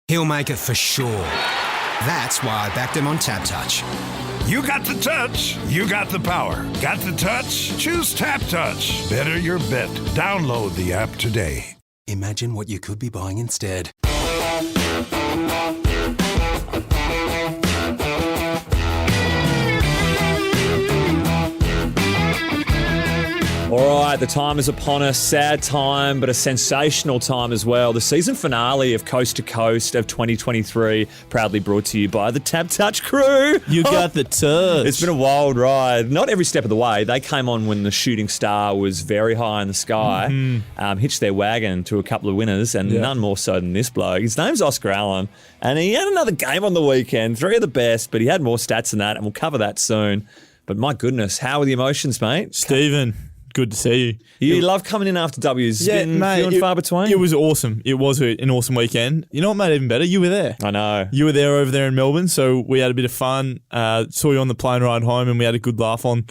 He'll make it for sure. That's why I backed him on Tap Touch. You got the touch. You got the power. Got the touch? Choose Tap Touch. Better your bet. Download the app today. Imagine what you could be buying instead. All right, the time is upon us. Sad time, but a sensational time as well. The season finale of Coast to Coast of 2023, proudly brought to you by the Tap Touch crew. You got the touch. It's been a wild ride. Not every step of the way. They came on when the shooting star was very high in the sky, hitched their wagon to a couple of winners, and none more so than this bloke. His name's Oscar Allen, and he had another game on the weekend. 3 of the best, but he had more stats than that, and we'll cover that soon. But my goodness, how are the emotions, mate? Stephen, good to see you. You love coming in after W's. It's been mate, few and far between. It was awesome. It was an awesome weekend. You know what made it even better? You were there. I know. You were there over there in Melbourne, so we had a bit of fun. Saw you on the plane ride home, and we had a good laugh on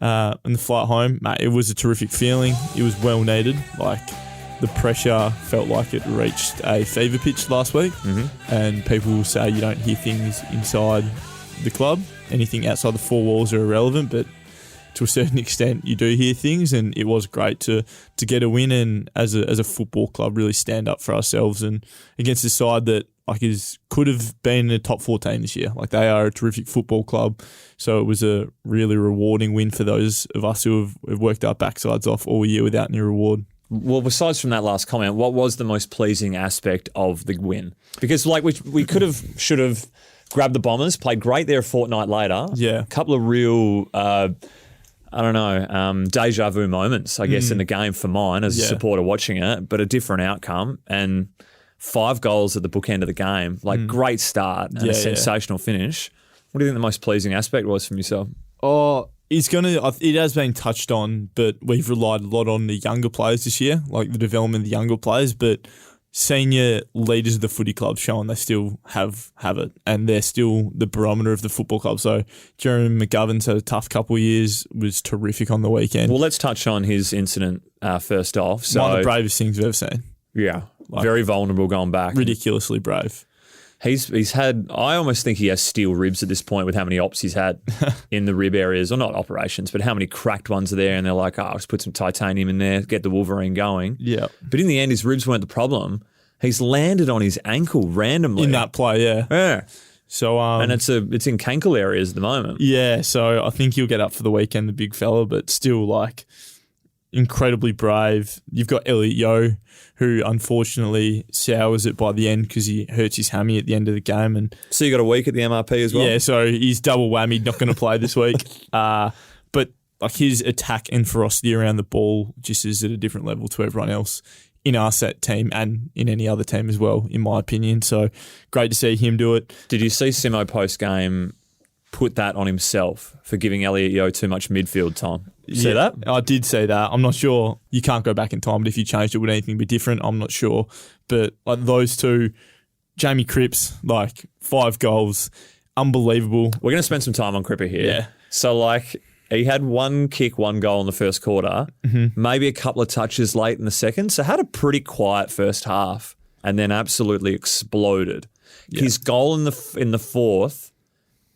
the flight home. Mate, it was a terrific feeling. It was well needed. Like, the pressure felt like it reached a fever pitch last week, and people will say you don't hear things inside the club. Anything outside the 4 walls are irrelevant, but to a certain extent, you do hear things, and it was great to get a win and as a football club really stand up for ourselves and against a side that could have been a top 4 team this year. Like, they are a terrific football club, so it was a really rewarding win for those of us who have worked our backsides off all year without any reward. Well, besides from that last comment, what was the most pleasing aspect of the win? Because like we should have grabbed the Bombers, played great there a fortnight later. Yeah, a couple of real. Deja vu moments, I guess, in the game for mine as a supporter watching it, but a different outcome and 5 goals at the bookend of the game. Like, great start and a sensational finish. What do you think the most pleasing aspect was from yourself? Oh, it has been touched on, but we've relied a lot on the younger players this year, like the development of the younger players, but senior leaders of the footy club showing they still have it, and they're still the barometer of the football club. So Jeremy McGovern's had a tough couple of years, was terrific on the weekend. Well, let's touch on his incident first off. So, one of the bravest things we've ever seen. Yeah, very vulnerable going back. Ridiculously brave. He's had, I almost think he has steel ribs at this point with how many ops he's had in the rib areas, or not operations, but how many cracked ones are there, and they're like, let's put some titanium in there, get the Wolverine going. Yeah. But in the end, his ribs weren't the problem. He's landed on his ankle randomly. In that play, yeah. Yeah. So, and it's in cankle areas at the moment. Yeah, so I think he'll get up for the weekend, the big fella, but still, like, incredibly brave. You've got Elliot Yeo, who unfortunately sours it by the end because he hurts his hammy at the end of the game. And so you got a week at the MRP as well? Yeah, so he's double whammy, not going to play this week. But like, his attack and ferocity around the ball just is at a different level to everyone else in our set team and in any other team as well, in my opinion. So great to see him do it. Did you see Simo post-game put that on himself for giving Elliot Yeo too much midfield time? You see that? I did see that. I'm not sure. You can't go back in time, but if you changed it, would anything be different? I'm not sure. But like, those two, Jamie Cripps, like, 5 goals, unbelievable. We're going to spend some time on Cripper here. Yeah. So, like, he had 1 kick, 1 goal in the first quarter, maybe a couple of touches late in the second. So had a pretty quiet first half and then absolutely exploded. Yeah. His goal in the fourth,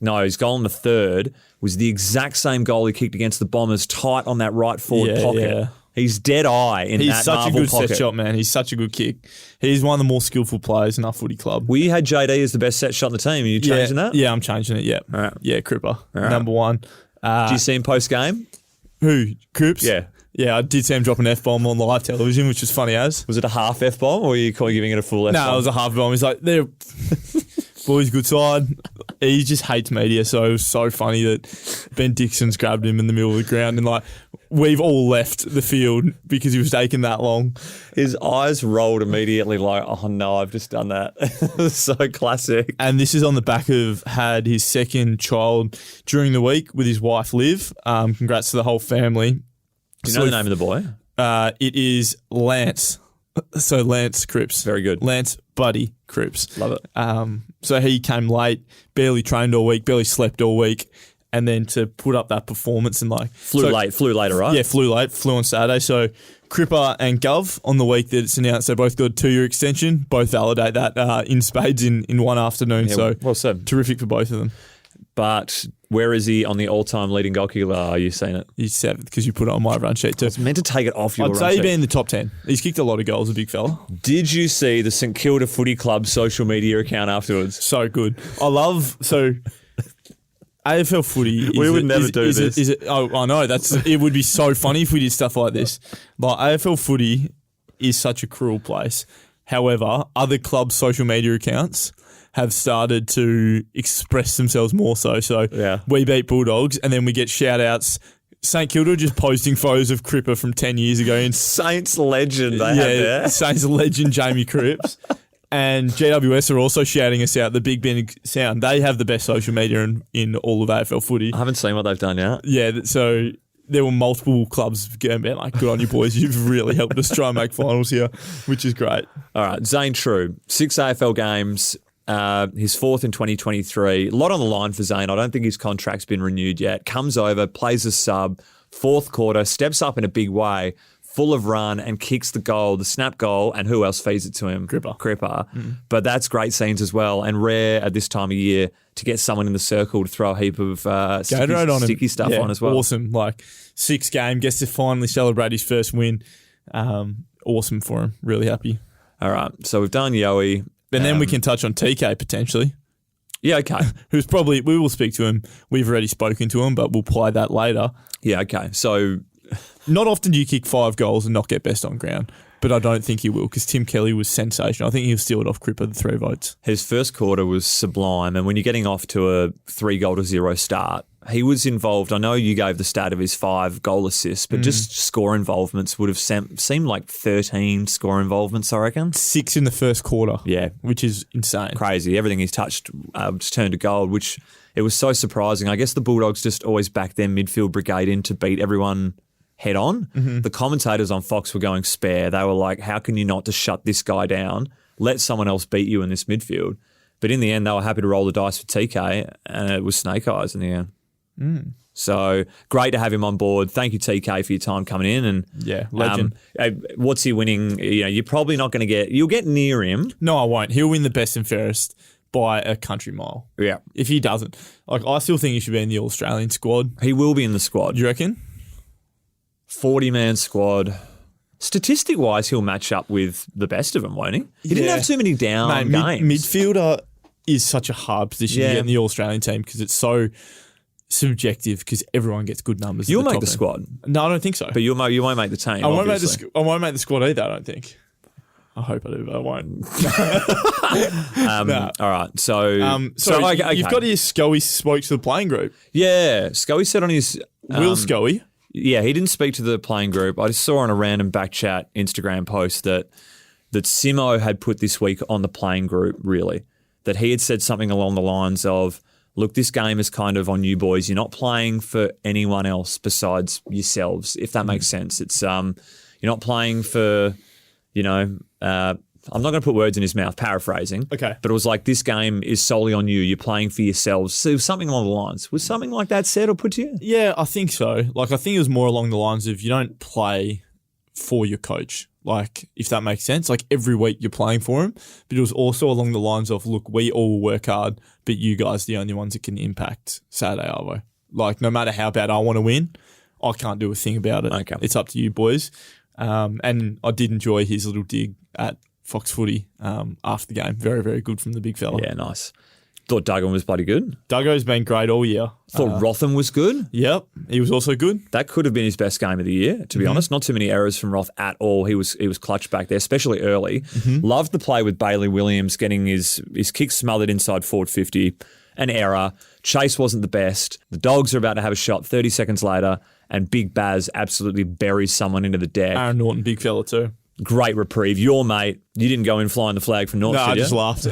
no, his goal in the third was the exact same goal he kicked against the Bombers, tight on that right forward pocket. Yeah. He's dead eye in that He's such a good pocket. set shot, man. He's such a good kick. He's one of the more skillful players in our footy club. Well, you had JD as the best set shot in the team. Are you changing that? Yeah, I'm changing it, yeah. All right. Yeah, Cripper, right. number 1. Did you see him post-game? Who? Cripps? Yeah. Yeah, I did see him drop an F-bomb on live television, which was funny as. Was it a half F-bomb, or were you giving it a full F-bomb? No, it was a half bomb. He's like, they're boys, good side. He just hates media, so it was so funny that Ben Dixon's grabbed him in the middle of the ground, and like, we've all left the field because he was taking that long. His eyes rolled immediately like, oh no, I've just done that. So classic. And this is on the back of had his second child during the week with his wife Liv. Congrats to the whole family. Do you know the name of the boy? It is Lance. So Lance Cripps. Very good. Lance Buddy Cripps. Love it. So he came late, barely trained all week, barely slept all week, and then to put up that performance and like... Flew later, right? Yeah, flew late, flew on Saturday. So Cripper and Gov on the week that it's announced they both got a 2-year extension. Both validate that in spades in one afternoon. Yeah, so well said. Terrific for both of them. But where is he on the all-time leading goal kicker? Are you seeing it? He's 7th because you put it on my run sheet too. It's meant to take it off your I'd run say he'd sheet. be in the top 10. He's kicked a lot of goals, a big fella. Did you see the St Kilda Footy Club social media account afterwards? So good. AFL footy. We would never do this. I know. It would be so funny if we did stuff like this. Like AFL footy is such a cruel place. However, other clubs' social media accounts have started to express themselves more so. So we beat Bulldogs, and then we get shout outs. St Kilda just posting photos of Cripper from 10 years ago. Saints legend they had there. Saints legend Jamie Cripps. And GWS are also shouting us out, the Big Ben sound. They have the best social media in all of AFL footy. I haven't seen what they've done yet. Yeah, so there were multiple clubs going, like, good on you boys. You've really helped us try and make finals here, which is great. All right, Zane True, 6 AFL games, his 4th in 2023. A lot on the line for Zane. I don't think his contract's been renewed yet. Comes over, plays a sub, 4th quarter, steps up in a big way, full of run and kicks the goal, the snap goal, and who else feeds it to him? Cripper. Mm. But that's great scenes as well, and rare at this time of year to get someone in the circle to throw a heap of sticky stuff on as well. Awesome. Like, 6 game, gets to finally celebrate his first win. Awesome for him. Really happy. All right, so we've done Yowie. And then we can touch on TK potentially. Yeah, okay. Who's probably, we will speak to him. We've already spoken to him, but we'll play that later. Yeah, okay. So not often do you kick 5 goals and not get best on ground, but I don't think he will because Tim Kelly was sensational. I think he'll steal it off Cripper, the 3 votes. His first quarter was sublime, and when you're getting off to a 3-0 start, he was involved. I know you gave the stat of his 5 goal assists, but just score involvements would have seemed like 13 score involvements, I reckon. 6 in the first quarter. Yeah. Which is insane. Crazy. Everything he's touched just turned to gold, which it was so surprising. I guess the Bulldogs just always back their midfield brigade in to beat everyone head on. The commentators on Fox were going spare. They were like, how can you not just shut this guy down? Let someone else beat you in this midfield. But in the end, they were happy to roll the dice for TK, and it was snake eyes in the end. So great to have him on board. Thank you, TK, for your time coming in. And yeah, legend. What's he winning? You know, you're probably not going to get. You'll get near him. No, I won't. He'll win the best and fairest by a country mile. Yeah. If he doesn't, like, I still think he should be in the All-Australian squad. He will be in the squad. Do you reckon? 40-man squad. Statistic-wise, he'll match up with the best of them, won't he? He didn't have too many down games. Midfielder is such a hard position to get in the All-Australian team because it's so subjective because everyone gets good numbers. You'll make the squad. No, I don't think so. But you won't make the team. I won't make the squad either, I don't think. I hope I do, but I won't. All right. So okay. You've got his Scully spoke to the playing group. Yeah. Scully said on his... Will Scully? Yeah, he didn't speak to the playing group. I just saw on a random backchat Instagram post that Simo had put this week on the playing group, really. That he had said something along the lines of, look, this game is kind of on you boys. You're not playing for anyone else besides yourselves, if that makes sense. It's you're not playing for, I'm not going to put words in his mouth, paraphrasing. Okay. But it was like, this game is solely on you. You're playing for yourselves. So something along the lines. Was something like that said or put to you? Yeah, I think so. Like, I think it was more along the lines of you don't play for your coach. Like, if that makes sense. Like, every week you're playing for him. But it was also along the lines of, look, we all work hard, but you guys are the only ones that can impact Saturday Arvo. Like, no matter how bad I want to win, I can't do a thing about it. Okay. It's up to you boys. And I did enjoy his little dig at Fox Footy after the game. Very, very good from the big fella. Yeah, nice. Thought Duggan was bloody good. Duggo's been great all year. Thought Rotham was good. Yep, he was also good. That could have been his best game of the year, to be honest. Not too many errors from Roth at all. He was clutch back there, especially early. Loved the play with Bailey Williams, getting his kick smothered inside forward 50. An error. Chase wasn't the best. The Dogs are about to have a shot 30 seconds later, and Big Baz absolutely buries someone into the deck. Aaron Norton, big fella too. Great reprieve. Your mate, you didn't go in flying the flag for North, No, did I you? just laughed.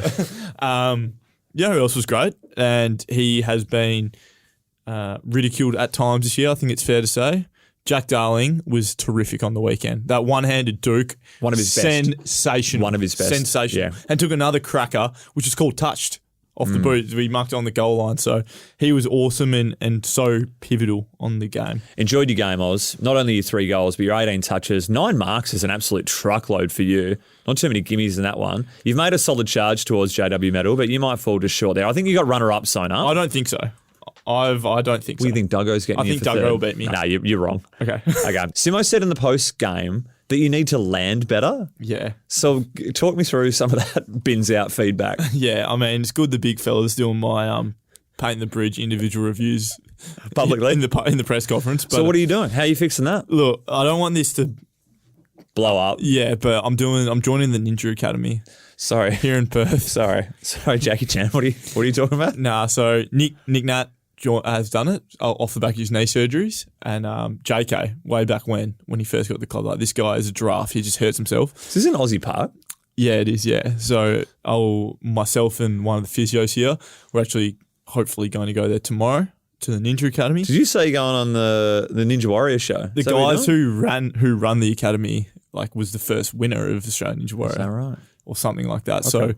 You know who else was great? And he has been ridiculed at times this year, I think it's fair to say. Jack Darling was terrific on the weekend. That one-handed Duke. One of his best. Sensational. One of his best. Sensational. Yeah. And took another cracker, which is called touched, off the boot. We mucked on the goal line. So he was awesome and so pivotal on the game. Enjoyed your game, Oz. Not only your 3 goals, but your 18 touches. 9 marks is an absolute truckload for you. Not too many gimmies in that one. You've made a solid charge towards JW medal, but you might fall just short there. I think you got runner-up, Sona. I don't think so. I don't think so. What do you think Duggo's getting? I think Duggo will beat me. No, you're wrong. Okay. Okay. Simo said in the post game that you need to land better. Yeah. So talk me through some of that bins out feedback. Yeah, I mean, it's good the big fella's doing my paint the bridge individual reviews Publicly? in the press conference. But So what are you doing? How are you fixing that? look, I don't want this to Blow up. yeah, but I'm joining the Ninja Academy Sorry. here in Perth. Sorry, Jackie Chan. What are you talking about? Nah, so Nick Nat has done it off the back of his knee surgeries, and JK way back when he first got the club, like this guy is a giraffe. He just hurts himself. This is an Aussie park. Yeah, it is. Yeah, so myself and one of the physios here, we're actually hopefully going to go there tomorrow to the Ninja Academy. Did you say you're going on the Ninja Warrior show? The guys who run the academy was the first winner of Australian Ninja Warrior. Is that right? Or something like that. Okay.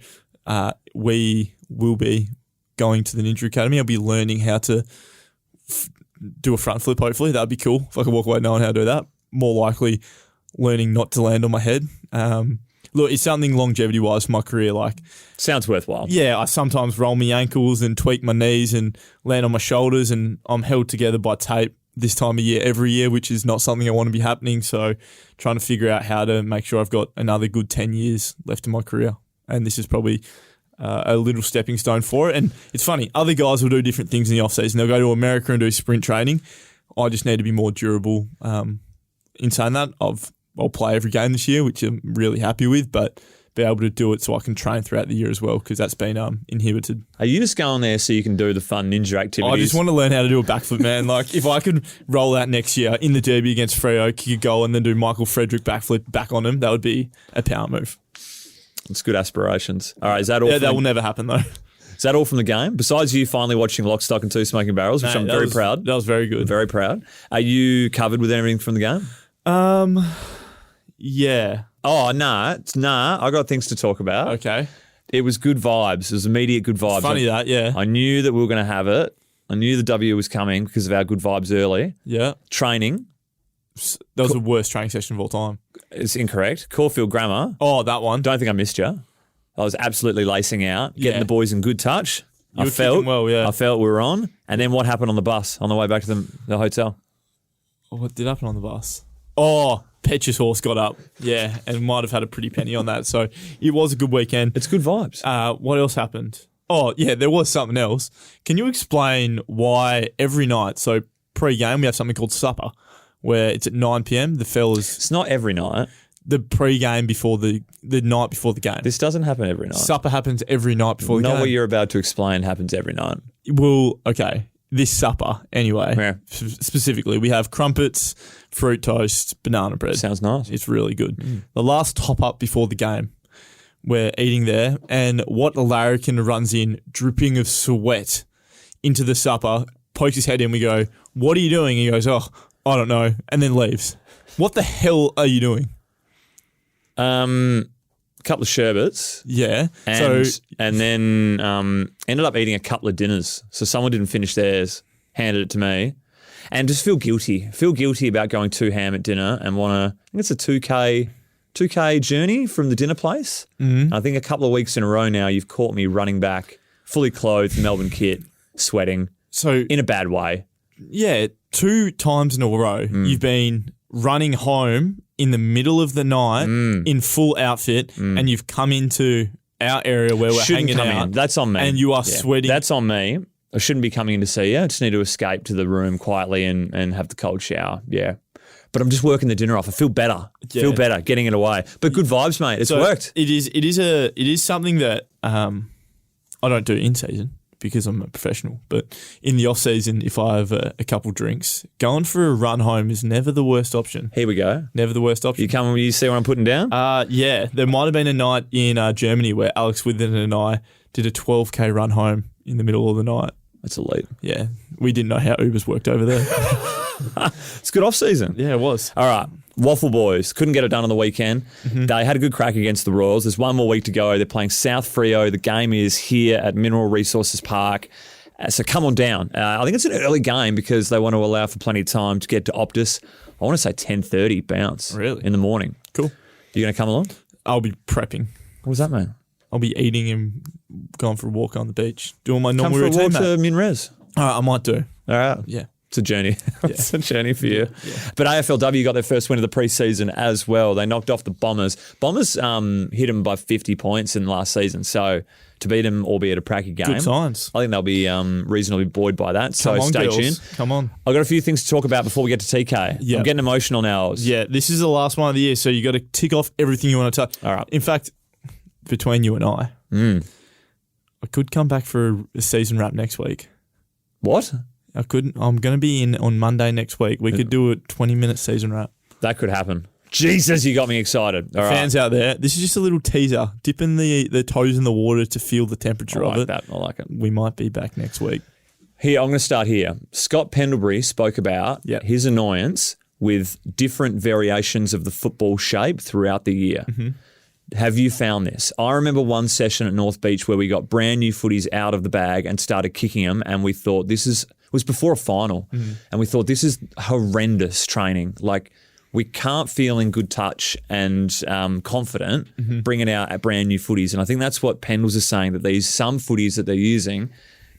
So we will be going to the Ninja Academy. I'll be learning how to do a front flip, hopefully. That'd be cool if I could walk away knowing how to do that. More likely learning not to land on my head. Look, it's something longevity-wise for my career. Sounds worthwhile. Yeah, I sometimes roll my ankles and tweak my knees and land on my shoulders, and I'm held together by tape this time of year every year, which is not something I want to be happening. So trying to figure out how to make sure I've got another good 10 years left in my career. And this is probably a little stepping stone for it. And it's funny, other guys will do different things in the off-season. They'll go to America and do sprint training. I just need to be more durable. In saying that, I'll play every game this year, which I'm really happy with, but be able to do it so I can train throughout the year as well, because that's been inhibited. Are you just going there so you can do the fun ninja activities? I just want to learn how to do a backflip, man. If I could roll out next year in the derby against Freo, kick a goal and then do Michael Frederick backflip back on him, that would be a power move. It's good aspirations. All right, is that all? Yeah, that will never happen though. Is that all from the game? Besides you finally watching Lock, Stock and Two Smoking Barrels, which I'm very proud. That was very good. Very proud. Are you covered with everything from the game? Yeah. Oh, nah. I got things to talk about. Okay. It was good vibes. It was immediate good vibes. It's funny that, yeah. I knew that we were going to have it. I knew the W was coming because of our good vibes early. Yeah. Training. That was the worst training session of all time. It's incorrect. Caulfield Grammar. Oh, that one. Don't think I missed you. I was absolutely lacing out, getting the boys in good touch. You were kicking well, yeah. I felt we were on. And then what happened on the bus on the way back to the hotel? What did happen on the bus? Oh, Petch's horse got up. Yeah, and might have had a pretty penny on that. So it was a good weekend. It's good vibes. What else happened? Oh, yeah, there was something else. Can you explain why every night, so pre-game, we have something called supper, where it's at 9 p.m. The fellas... It's not every night. The pre-game before the night before the game. This doesn't happen every night. Supper happens every night before the game. Not what you're about to explain happens every night. Well, okay. This supper, anyway, Yeah. Specifically, we have crumpets, fruit toast, banana bread. Sounds nice. It's really good. The last top-up before the game, we're eating there, and what a larrikin runs in, dripping of sweat, into the supper, pokes his head in, we go, what are you doing? He goes, oh, I don't know, and then leaves. What the hell are you doing? A couple of sherbets. Yeah. And then ended up eating a couple of dinners. So someone didn't finish theirs, handed it to me. And just feel guilty. Feel guilty about going too ham at dinner and want to, I think it's a 2K journey from the dinner place. Mm-hmm. I think a couple of weeks in a row now you've caught me running back, fully clothed, Melbourne kit, sweating. So in a bad way. Yeah, 2 times in a row you've been running home in the middle of the night in full outfit and you've come into our area where we're hanging out. That's on me. And you are sweating. That's on me. I shouldn't be coming in to see you. I just need to escape to the room quietly and have the cold shower. Yeah. But I'm just working the dinner off. I feel better. Yeah. Feel better getting it away. But good vibes, mate. It's worked. It is something that I don't do in season because I'm a professional. But in the off season, if I have a couple drinks, going for a run home is never the worst option. Here we go. Never the worst option. You see what I'm putting down? Yeah. There might have been a night in Germany where Alex Witherden and I did a 12K run home in the middle of the night. That's elite. Yeah. We didn't know how Ubers worked over there. It's good off season. Yeah, it was. All right. Waffle Boys couldn't get it done on the weekend. Mm-hmm. They had a good crack against the Royals. There's one more week to go. They're playing South Freo. The game is here at Mineral Resources Park. So come on down. I think it's an early game because they want to allow for plenty of time to get to Optus. I want to say 10:30 bounce in the morning. Cool. You going to come along? I'll be prepping. What does that mean? I'll be eating and going for a walk on the beach, doing my normal Come for routine. a walk mate. to Minres. All right, I might do. All right. Yeah. It's a journey. It's a journey for you. Yeah. But AFLW got their first win of the preseason as well. They knocked off the Bombers. Bombers hit them by 50 points in the last season. So to beat them, albeit a pracky game. Good signs. I think they'll be reasonably buoyed by that. So stay tuned. Come on. I've got a few things to talk about before we get to TK. Yeah. I'm getting emotional now. Yeah, this is the last one of the year, so you got to tick off everything you want to touch. All right. In fact, between you and I could come back for a season wrap next week. What? I couldn't. I'm going to be in on Monday next week. We could do a 20-minute season wrap. That could happen. Jesus, you got me excited. All Fans out there, this is just a little teaser. Dipping the toes in the water to feel the temperature of it. I like it. We might be back next week. Here, I'm going to start here. Scott Pendlebury spoke about his annoyance with different variations of the football shape throughout the year. Mm-hmm. Have you found this? I remember one session at North Beach where we got brand new footies out of the bag and started kicking them, and we thought it was before a final, and we thought this is horrendous training. Like, we can't feel in good touch and confident bringing out at brand new footies. And I think that's what Pendles is saying, that some footies that they're using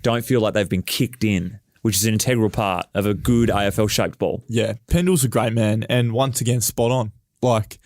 don't feel like they've been kicked in, which is an integral part of a good AFL-shaped ball. Yeah, Pendle's a great man, and once again, spot on. Like,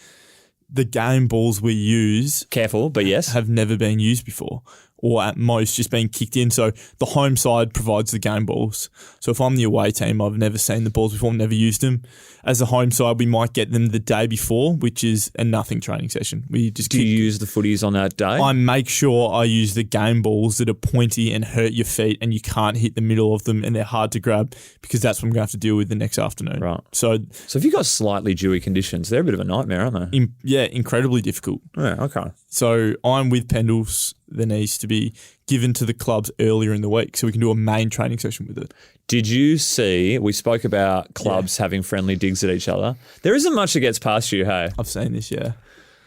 the game balls we use... Careful, but yes. ...have never been used before, or at most just been kicked in. So the home side provides the game balls. So if I'm the away team, I've never seen the balls before, never used them. As the home side, we might get them the day before, which is a nothing training session. We just Do you use the footies on that day? I make sure I use the game balls that are pointy and hurt your feet, and you can't hit the middle of them, and they're hard to grab, because that's what I'm going to have to deal with the next afternoon. Right. So if you've got slightly dewy conditions, they're a bit of a nightmare, aren't they? Incredibly difficult. Yeah, okay. So I'm with Pendles. There needs to be given to the clubs earlier in the week so we can do a main training session with it. Did you see, we spoke about clubs having friendly digs at each other. There isn't much that gets past you, hey? I've seen this, yeah.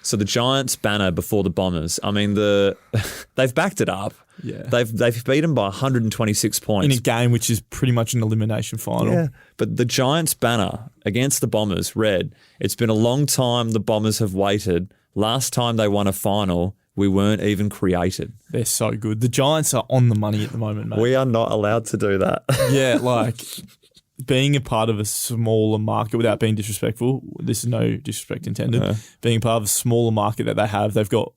So the Giants banner before the Bombers, I mean, they've backed it up. Yeah. They've beat them by 126 points. In a game which is pretty much an elimination final. Yeah. But the Giants banner against the Bombers read, "It's been a long time the Bombers have waited. Last time they won a final, we weren't even created." They're so good. The Giants are on the money at the moment, mate. We are not allowed to do that. Yeah, like being a part of a smaller market, without being disrespectful, this is no disrespect intended, being a part of a smaller market that they have, they've got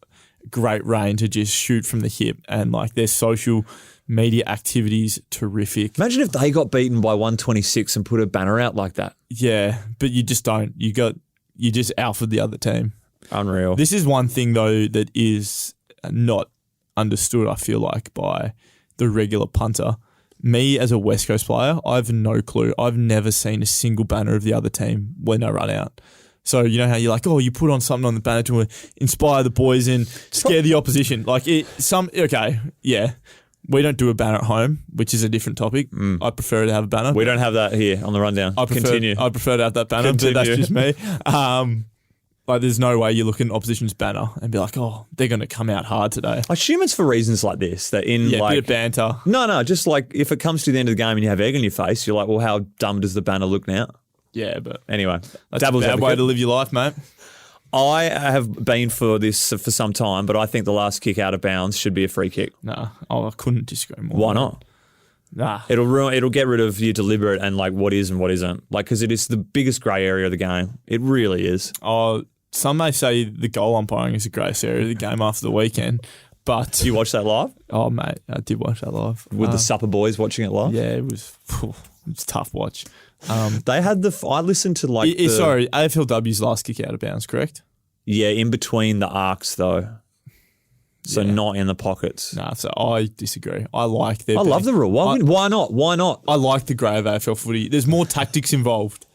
great reign to just shoot from the hip, and like their social media activities, terrific. Imagine if they got beaten by 126 and put a banner out like that. Yeah, but you just don't. You just alphaed the other team. Unreal. This is one thing, though, that is not understood, I feel like, by the regular punter. Me, as a West Coast player, I have no clue. I've never seen a single banner of the other team when they run out. So you know how you're like, oh, you put on something on the banner to inspire the boys and scare the opposition. Like we don't do a banner at home, which is a different topic. I prefer to have a banner. We don't have that here on the rundown. Continue. I prefer to have that banner, but that's just me. Like, there's no way you look at an opposition's banner and be like, oh, they're going to come out hard today. I assume it's for reasons like this, that a bit of banter. No, just like if it comes to the end of the game and you have egg on your face, you're like, well, how dumb does the banner look now? Yeah, but anyway, that's a bad way to live your life, mate. I have been for this for some time, but I think the last kick out of bounds should be a free kick. Nah, I couldn't disagree more. Why not? Nah. It'll get rid of your deliberate and like what is and what isn't. Like, because it is the biggest grey area of the game. It really is. Oh, some may say the goal umpiring is the greatest area of the game after the weekend, but... Did you watch that live? Oh, mate, I did watch that live. With the supper boys watching it live? Yeah, it was a tough watch. They had I listened to like sorry, AFLW's last kick out of bounds, correct? Yeah, in between the arcs though. So not in the pockets. Nah, so I disagree. I like I love the rule. Why not? Why not? I like the grey of AFL footy. There's more tactics involved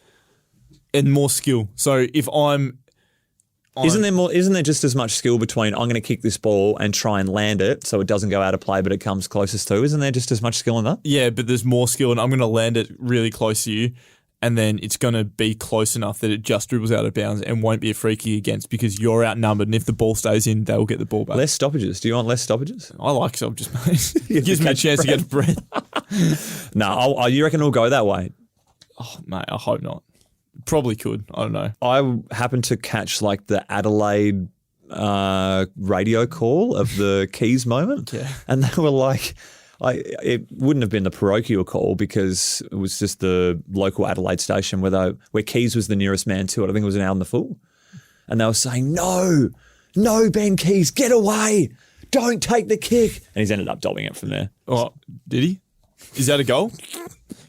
and more skill. So if Isn't there just as much skill between I'm going to kick this ball and try and land it so it doesn't go out of play but it comes closest to? Isn't there just as much skill in that? Yeah, but there's more skill and I'm going to land it really close to you and then it's going to be close enough that it just dribbles out of bounds and won't be a free kick against because you're outnumbered, and if the ball stays in, they'll get the ball back. Less stoppages. Do you want less stoppages? I like stoppages, mate. It gives me a chance to get breath. No, you reckon it'll go that way? Oh, mate, I hope not. Probably could. I don't know. I happened to catch like the Adelaide radio call of the Keys moment. Yeah. And they were like, it wouldn't have been the parochial call because it was just the local Adelaide station where Keys was the nearest man to it. I think it was an hour in the full. And they were saying, no, Ben Keys, get away. Don't take the kick. And he's ended up dobbing it from there. Oh, did he? Is that a goal?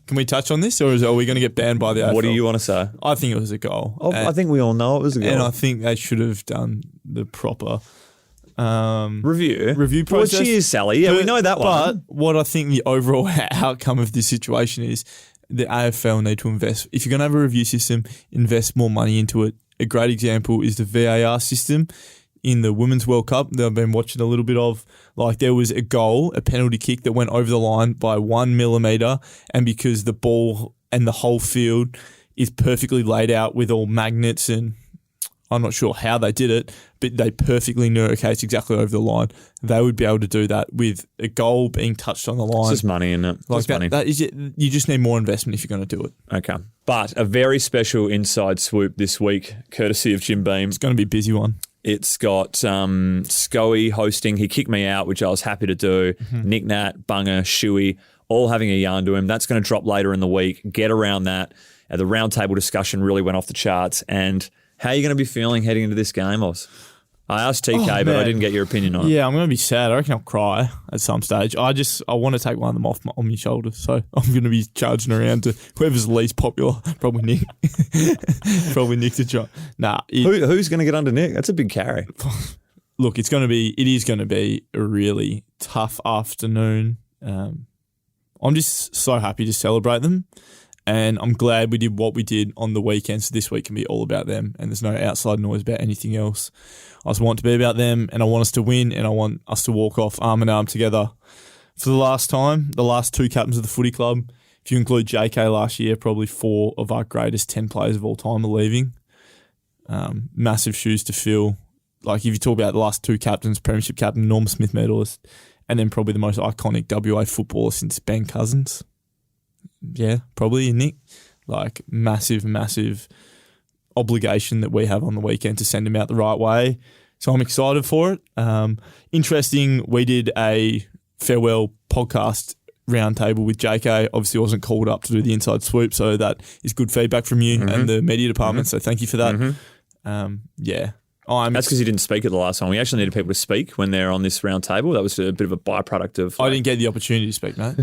Can we touch on this, or are we going to get banned by the AFL? What do you want to say? I think it was a goal. I think we all know it was a goal. And I think they should have done the proper review process. Well, she is Sally. Yeah, we know that one. But what I think the overall outcome of this situation is the AFL need to invest. If you're going to have a review system, invest more money into it. A great example is the VAR system. In the Women's World Cup that I've been watching a little bit of, like there was a penalty kick that went over the line by 1 millimetre, and because the ball and the whole field is perfectly laid out with all magnets, and I'm not sure how they did it, but they perfectly knew, okay, it's exactly over the line. They would be able to do that with a goal being touched on the line. It's just money, isn't it? Like money. That is it. You just need more investment if you're going to do it. Okay. But a very special inside swoop this week, courtesy of Jim Beam. It's going to be a busy one. It's got Scoey hosting. He kicked me out, which I was happy to do. Mm-hmm. Nick Nat, Bunga, Shuey, all having a yarn to him. That's going to drop later in the week. Get around that. The roundtable discussion really went off the charts. And how are you going to be feeling heading into this game, Oz? I asked TK, but I didn't get your opinion on it. Yeah, I'm going to be sad. I reckon I'll cry at some stage. I want to take one of them off on my shoulders. So I'm going to be charging around to whoever's least popular. Probably Nick. Probably Nick to try. Nah. Who's going to get under Nick? That's a big carry. Look, it is going to be a really tough afternoon. I'm just so happy to celebrate them. And I'm glad we did what we did on the weekend, so this week can be all about them and there's no outside noise about anything else. I just want it to be about them, and I want us to win, and I want us to walk off arm in arm together for the last time. The last two captains of the footy club, if you include JK last year, probably 4 of our greatest 10 players of all time are leaving. Massive shoes to fill. Like if you talk about the last 2 captains, Premiership captain, Norm Smith medalist, and then probably the most iconic WA footballer since Ben Cousins. Yeah, probably Nick. Like massive obligation that we have on the weekend to send him out the right way. So I'm excited for it. Interesting, we did a farewell podcast roundtable with JK. Obviously wasn't called up to do the inside swoop, so that is good feedback from you and the media department, so thank you for that. Yeah. That's because you didn't speak at the last time. We actually needed people to speak when they're on this round table. That was a bit of a byproduct of... I didn't get the opportunity to speak, mate.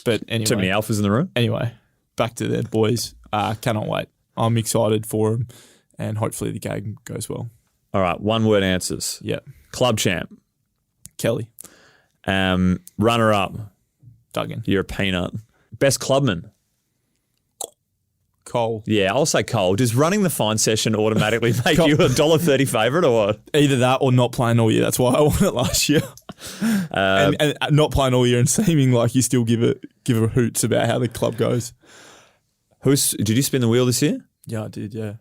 But anyway. Too many alphas in the room. Anyway, back to the boys. Cannot wait. I'm excited for them, and hopefully the game goes well. All right, one-word answers. Yeah. Club champ. Kelly. Runner-up. Duggan. You're a peanut. Best clubman. Cole. Yeah, I'll say Cole. Does running the fine session automatically make you a $1.30 favourite or what? Either that or not playing all year. That's why I won it last year. And not playing all year and seeming like you still give a hoots about how the club goes. Did you spin the wheel this year? Yeah, I did, yeah.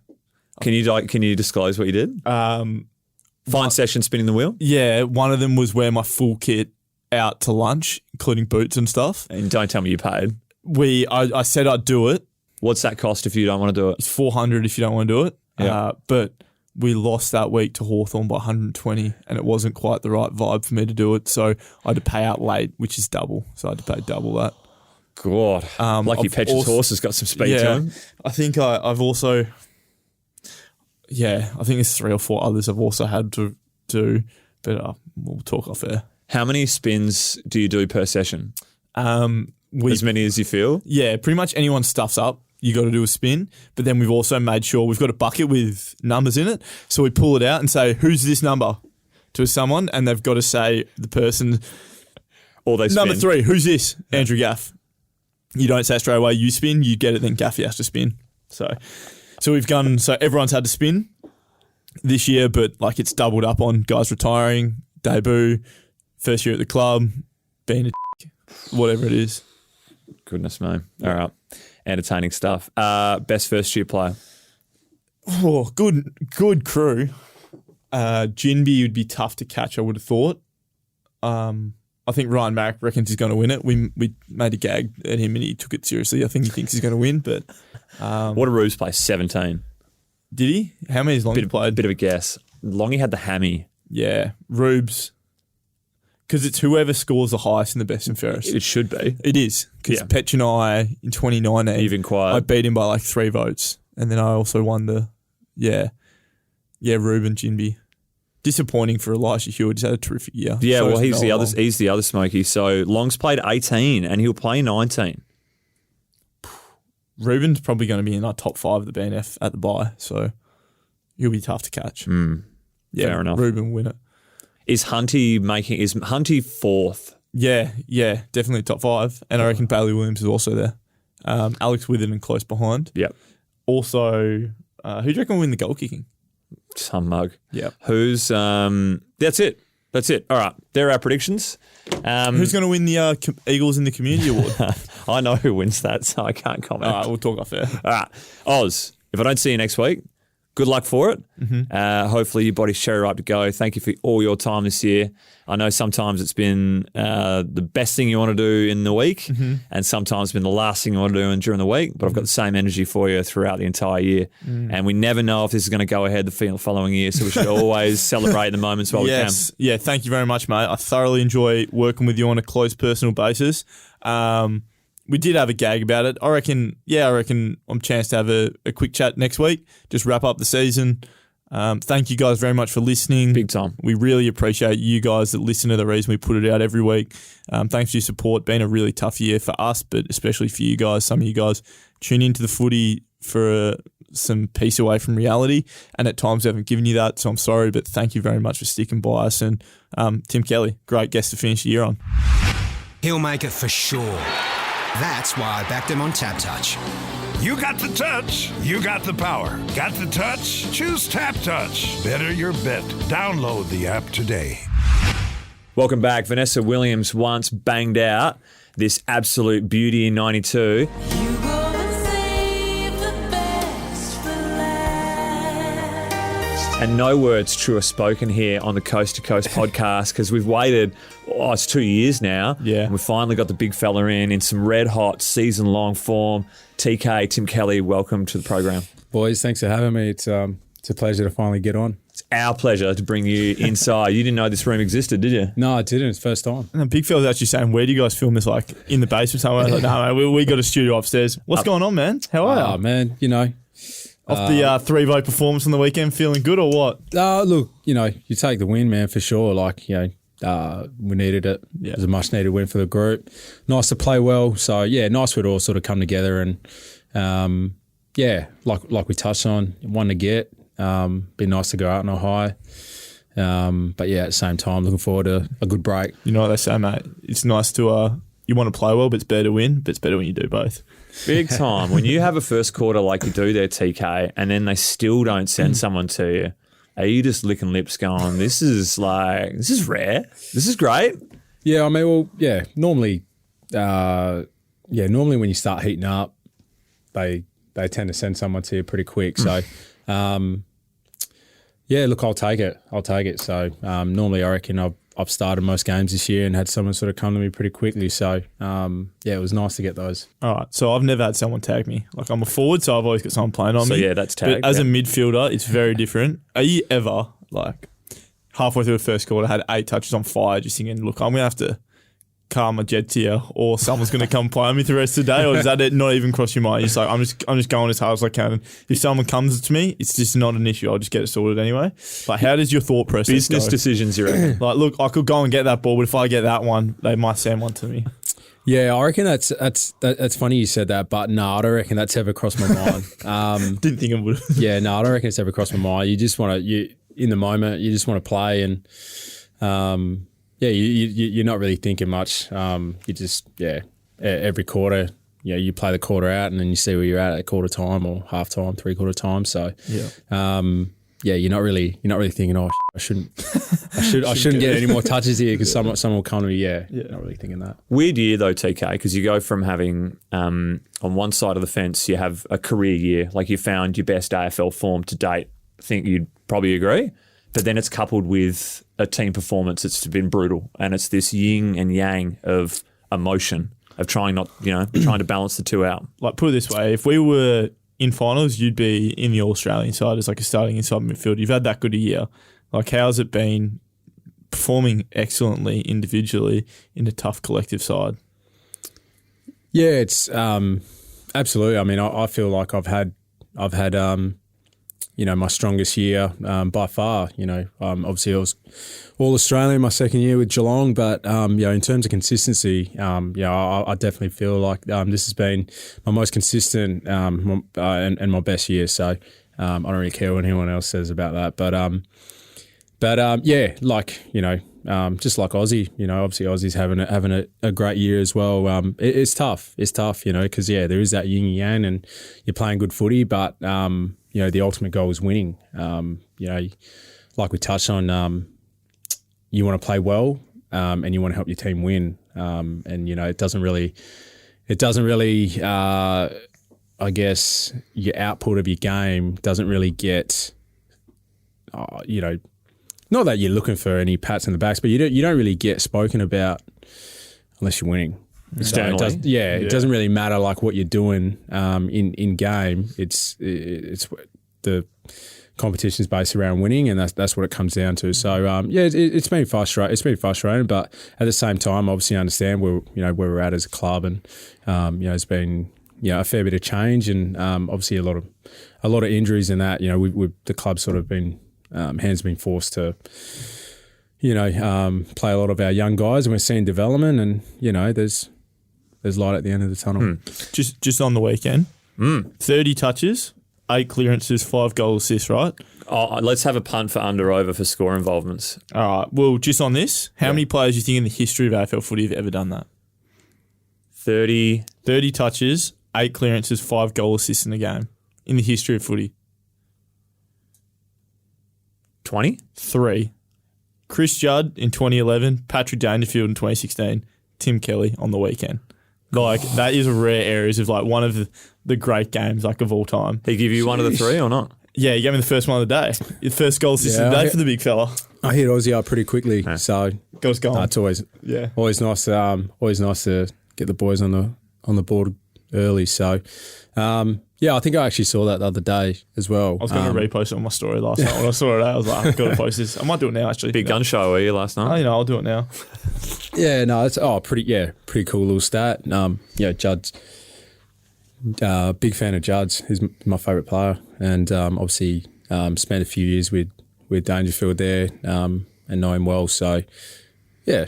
Can you disclose what you did? Fine session spinning the wheel? Yeah, one of them was wear my full kit out to lunch, including boots and stuff. And don't tell me you paid. I said I'd do it. What's that cost if you don't want to do it? It's $400 if you don't want to do it. Yeah. But we lost that week to Hawthorn by 120 and it wasn't quite the right vibe for me to do it. So I had to pay out late, which is double. So I had to pay double that. God. Lucky Petra's horse has got some speed to him. I think I've also... Yeah, I think there's 3 or 4 others I've also had to do, but we'll talk off air. How many spins do you do per session? As many as you feel? Yeah, pretty much anyone stuffs up, you got to do a spin, but then we've also made sure we've got a bucket with numbers in it, so we pull it out and say, who's this number? To someone, and they've got to say the person... Or they spin. Number 3, who's this? Yeah. Andrew Gaff. You don't say straight away, you spin, you get it, then Gaffy has to spin. So we've gone, so everyone's had to spin this year, but like it's doubled up on guys retiring, debut, first year at the club, being a whatever it is. Goodness me. All right. entertaining stuff. Best first-year player? Oh, good crew. Jinby would be tough to catch, I would have thought. I think Ryan Mack reckons he's going to win it. We made a gag at him and he took it seriously. I think he thinks he's going to win, but... what did Rubes play? 17. Did he? How many has Longy played? Bit of a guess. Longy had the hammy. Yeah, Rubes. Because it's whoever scores the highest in the best and fairest. It should be. It is. Because Petch and I, in 2019, You've inquired. I beat him by like 3 votes. And then I also won the... Yeah, Ruben Jinby. Disappointing for Elijah Hewitt. He's had a terrific year. Yeah, So well, has he's Noah. the other Smokey. So Long's played 18 and he'll play 19. Ruben's probably going to be in our top 5 of the BNF at the bye, so he'll be tough to catch. Fair enough. Ruben will win it. Is Hunty 4th? Yeah, definitely top 5. And I reckon Bailey Williams is also there. Alex Witherden close behind. Yep. Also, who do you reckon will win the goal kicking? Some mug. Yep. Who's that's it. All right. There are our predictions. Who's going to win the Eagles in the Community Award? I know who wins that, so I can't comment. All right, we'll talk off air. All right. Oz, if I don't see you next week, good luck for it. Hopefully your body's cherry ripe to go. Thank you for all your time this year. I know sometimes it's been the best thing you want to do in the week and sometimes it's been the last thing you want to do during the week, but I've got the same energy for you throughout the entire year. And we never know if this is going to go ahead the following year, so we should always celebrate the moments while we can. Yeah, thank you very much, mate. I thoroughly enjoy working with you on a close personal basis. We did have a gag about it. I reckon I'm chance to have a quick chat next week, just wrap up the season. Thank you guys very much for listening. Big time. We really appreciate you guys that listen to the reason we put it out every week. Thanks for your support. Been a really tough year for us, but especially for you guys. Some of you guys tune into the footy for some peace away from reality, and at times we haven't given you that, so I'm sorry, but thank you very much for sticking by us. And Tim Kelly, great guest to finish the year on. He'll make it for sure. That's why I backed him on Tap Touch. You got the touch. You got the power. Got the touch? Choose Tap Touch. Better your bet. Download the app today. Welcome back. Vanessa Williams once banged out this absolute beauty in 92. And no words truer spoken here on the Coast to Coast podcast because we've waited, it's 2 years now. Yeah. And we finally got the big fella in some red hot season-long form. TK, Tim Kelly, welcome to the program. Boys, thanks for having me. It's a pleasure to finally get on. It's our pleasure to bring you inside. You didn't know this room existed, did you? No, I didn't. It's first time. And the big fella's actually saying, where do you guys film this? Like in the basement somewhere? I was like, no, mate, we got a studio upstairs. What's going on, man? How are you? Oh, man, you know. Off the 3-vote performance on the weekend, feeling good or what? Look, you know, you take the win, man, for sure. Like, you know, we needed it. Yeah. It was a much-needed win for the group. Nice to play well. So, yeah, nice for it all sort of come together. And, yeah, like we touched on, one to get. Be nice to go out on a high. But, yeah, at the same time, looking forward to a good break. You know what they say, mate? It's nice to you want to play well, but it's better to win. But it's better when you do both. Big time. When you have a first quarter like you do there, TK, and then they still don't send someone to you, are you just licking lips going, this is rare. This is great. Yeah, I mean, well, yeah, normally when you start heating up, they tend to send someone to you pretty quick. So, yeah, look, I'll take it. So, normally I reckon I've started most games this year and had someone sort of come to me pretty quickly. So, yeah, it was nice to get those. All right. So I've never had someone tag me. Like I'm a forward, so I've always got someone playing on me. So, yeah, that's tag. But as a midfielder, it's very different. Are you ever, like, halfway through the first quarter, had 8 touches on fire, just thinking, look, I'm going to have to calm my jets here or someone's going to come play on me the rest of the day? Or does that not even cross your mind? You're just like, I'm just going as hard as I can. And if someone comes to me, it's just not an issue. I'll just get it sorted anyway. Like, how does your thought process Business go? decisions, you reckon? Like, look, I could go and get that ball, but if I get that one, they might send one to me. Yeah, I reckon that's funny you said that, but no, I don't reckon that's ever crossed my mind. Didn't think it would. Yeah, no, I don't reckon it's ever crossed my mind. You just want to, in the moment, you just want to play and, yeah, you're not really thinking much. You just, every quarter, you play the quarter out and then you see where you're at quarter time or half time, 3/4 time. So, you're not really thinking, oh, I shouldn't get any more touches here because someone will come to me. Yeah, not really thinking that. Weird year though, TK, because you go from having on one side of the fence you have a career year, like you found your best AFL form to date. I think you'd probably agree, but then it's coupled with a team performance that's been brutal, and it's this yin and yang of emotion of trying to balance the two out. Like, put it this way, if we were in finals, you'd be in the All-Australian side as like a starting inside midfield. You've had that good a year. Like, how's it been performing excellently individually in a tough collective side? Yeah, it's absolutely. I mean, I feel like I've had my strongest year by far. Obviously I was All-Australian my second year with Geelong, but in terms of consistency, I definitely feel like this has been my most consistent and my best year. So I don't really care what anyone else says about that, but just like Aussie, obviously Aussie's having a great year as well. It's tough, because there is that yin and yang, and you're playing good footy, but the ultimate goal is winning. Like we touched on, you want to play well, and you want to help your team win. It doesn't really, I guess, your output of your game doesn't really get, not that you're looking for any pats in the backs, but you don't really get spoken about unless you're winning. So it doesn't really matter like what you're doing in game. It's the competition's based around winning, and that's what it comes down to. So it's been frustrating. It's been frustrating, but at the same time, obviously, I understand where we're at as a club, and it's been a fair bit of change, and obviously a lot of injuries in that. The club's sort of been hands been forced to play a lot of our young guys, and we're seeing development, and there's light at the end of the tunnel. Just on the weekend, 30 touches, 8 clearances, 5 goal assists, right? Oh, let's have a punt for under-over for score involvements. All right. Well, just on this, how many players do you think in the history of AFL footy have ever done that? 30 touches, 8 clearances, 5 goal assists in a game in the history of footy. 20? 3. Chris Judd in 2011, Patrick Dangerfield in 2016, Tim Kelly on the weekend. Like, that is rare areas of like one of the great games like of all time. He give you one of the 3 or not? Yeah, he gave me the first one of the day. Your first goal assist of the day for the big fella. I hit Aussie up pretty quickly, so goes gone. It's always nice to get the boys on the board early. So I think I actually saw that the other day as well. I was going to repost it on my story last night. When I saw it, I was like, I've got to post this. I might do it now, actually. Big gun show, were you last night? I'll do it now. Yeah, no, it's pretty cool little stat. Judd's big fan of Judd's. He's my favourite player, and obviously spent a few years with Dangerfield there and know him well. So yeah,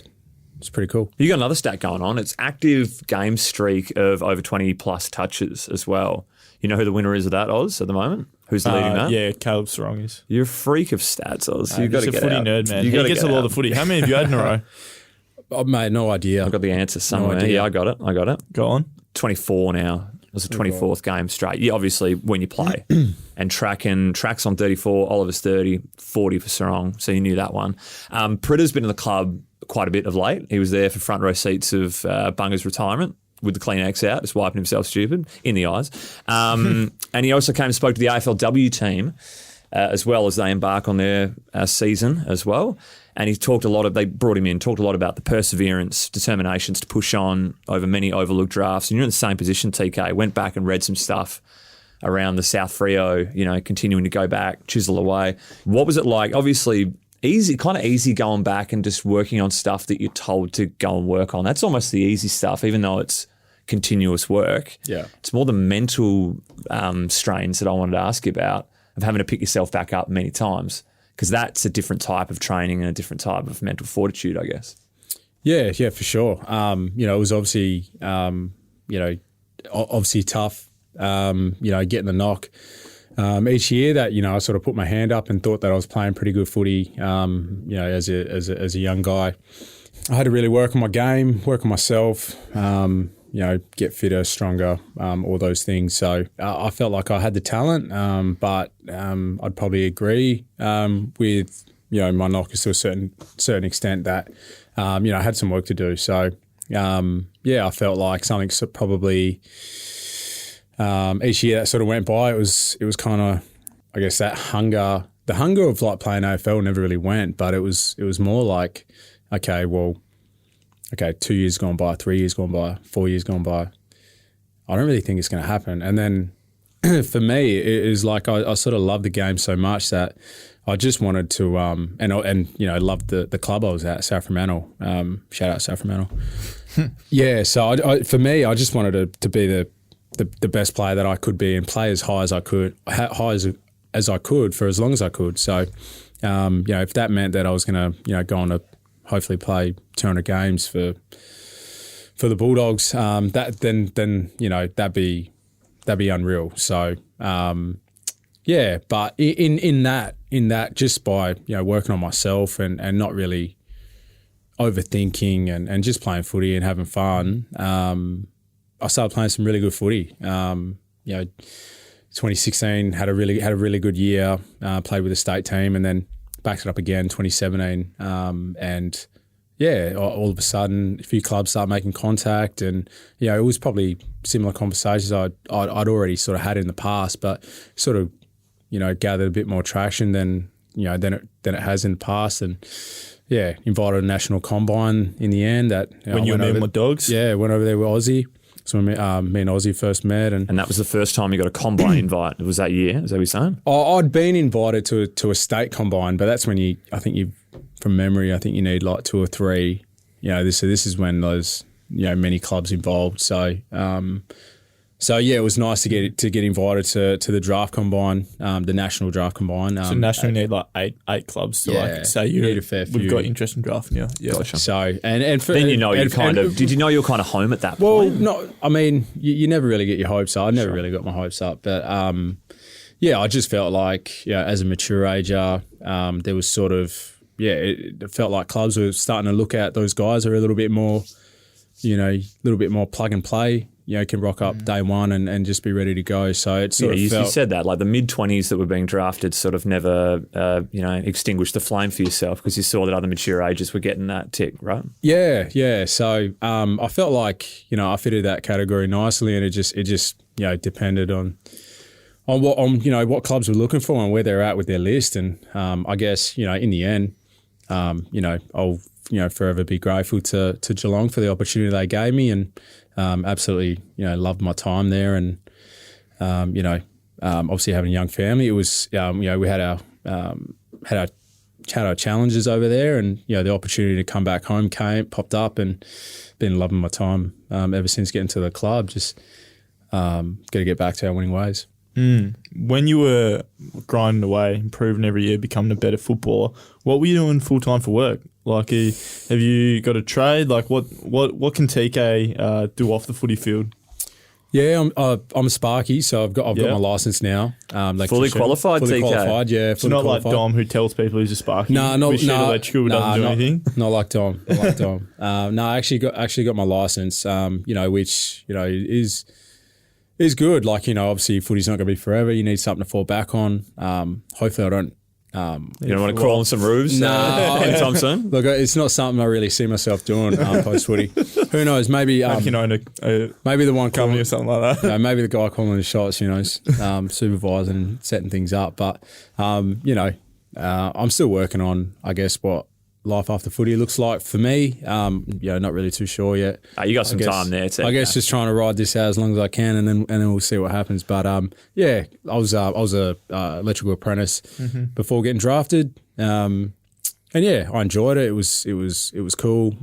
it's pretty cool. You got another stat going on. It's active game streak of over 20 plus touches as well. You know who the winner is of that, Oz, at the moment? Who's leading that? Yeah, Caleb Sarong is. You're a freak of stats, Oz. You've got to get out. He's a footy nerd, man. He gets a lot of footy. How many have you had in a row? Oh, mate, no idea. I've got the answer somewhere. No, yeah, I got it. Go on. 24 now. It was the 24th game straight. Yeah, obviously, when you play. And Track's on 34, Oliver's 30, 40 for Sarong. So you knew that one. Pritter's been in the club quite a bit of late. He was there for front row seats of Bunga's retirement with the Kleenex out, just wiping himself stupid in the eyes. And he also came and spoke to the AFLW team as well as they embark on their season as well. And he talked a lot of, they brought him in, talked a lot about the perseverance, determinations to push on over many overlooked drafts. And you're in the same position, TK. Went back and read some stuff around the South Freo, continuing to go back, chisel away. What was it like? Obviously, kind of easy going back and just working on stuff that you're told to go and work on. That's almost the easy stuff, even though it's continuous work. Yeah. It's more the mental strains that I wanted to ask you about of having to pick yourself back up many times, because that's a different type of training and a different type of mental fortitude, I guess. Yeah, for sure. It was obviously, obviously tough, getting the knock. Each year that, I sort of put my hand up and thought that I was playing pretty good footy, as a young guy. I had to really work on my game, work on myself, get fitter, stronger, all those things. So I felt like I had the talent, but I'd probably agree with my knockers to a certain extent that I had some work to do. So I felt like something's probably each year that sort of went by. It was kind of, I guess, that hunger. The hunger of like playing AFL never really went, but it was more like, okay, 2 years gone by, 3 years gone by, 4 years gone by. I don't really think it's going to happen. And then for me, it is like I sort of loved the game so much that I just wanted to, loved the club I was at, South Fremantle. Shout out South Fremantle. Yeah, so for me, I just wanted to be the best player that I could be and play as high as I could, as I could for as long as I could. So, if that meant that I was going to, go on to hopefully play 200 games for the Bulldogs, that'd be unreal. So, but in that, just by working on myself and not really overthinking and just playing footy and having fun, I started playing some really good footy. 2016 had a really good year. Played with the state team and then backed it up again 2017. All of a sudden a few clubs start making contact, and it was probably similar conversations I'd already sort of had in the past, but sort of gathered a bit more traction than it has in the past, and invited a national combine in the end. That when you were meeting with Dogs, went over there with Aussie. So me and Aussie first met, and that was the first time you got a combine invite. Was that year? Is that what you're saying? I'd been invited to a state combine, but that's when from memory, I think you need like 2 or 3. This is when those many clubs involved. So it was nice to get invited to the draft combine, the national draft combine. So nationally, need like eight clubs to say you need a fair few. We've got interest in drafting you. Yeah, gotcha. So then did you know you were kind of home at that point? Well, no, I mean you never really get your hopes up. I never really got my hopes up, but I just felt like as a mature ager, there was sort of it felt like clubs were starting to look at those guys who are a little bit more plug and play. Can rock up day one and just be ready to go. So it's you said that, like the mid-20s that were being drafted sort of never, extinguished the flame for yourself because you saw that other mature ages were getting that tick, right? Yeah. So I felt like, I fitted that category nicely, and it just depended on what clubs were looking for and where they're at with their list. And I guess, in the end, I'll forever be grateful to Geelong for the opportunity they gave me, and absolutely, loved my time there. And, obviously having a young family, it was, we had our challenges over there, and, the opportunity to come back home popped up, and been loving my time ever since getting to the club. Just got to get back to our winning ways. When you were grinding away, improving every year, becoming a better footballer, what were you doing full time for work? Like, have you got a trade? Like, what can TK do off the footy field? Yeah, I'm a Sparky, so I've got my license now. Fully qualified, fully TK. Qualified, yeah. So not qualified. Like Dom, who tells people he's a Sparky. No, electrical, doesn't do anything. Not like Dom. I actually got my license. Which is good. Like, obviously footy's not going to be forever. You need something to fall back on. Hopefully I don't. You don't want to crawl on some roofs anytime soon? Look, it's not something I really see myself doing post footy. Who knows? Maybe maybe the one company or something like that. Maybe the guy calling the shots. Supervising and setting things up. But I'm still working on, I guess, what life after footy looks like for me. Not really too sure yet. You got some time there too. I guess just trying to ride this out as long as I can, and then we'll see what happens. But I was a electrical apprentice before getting drafted. I enjoyed it. It was cool.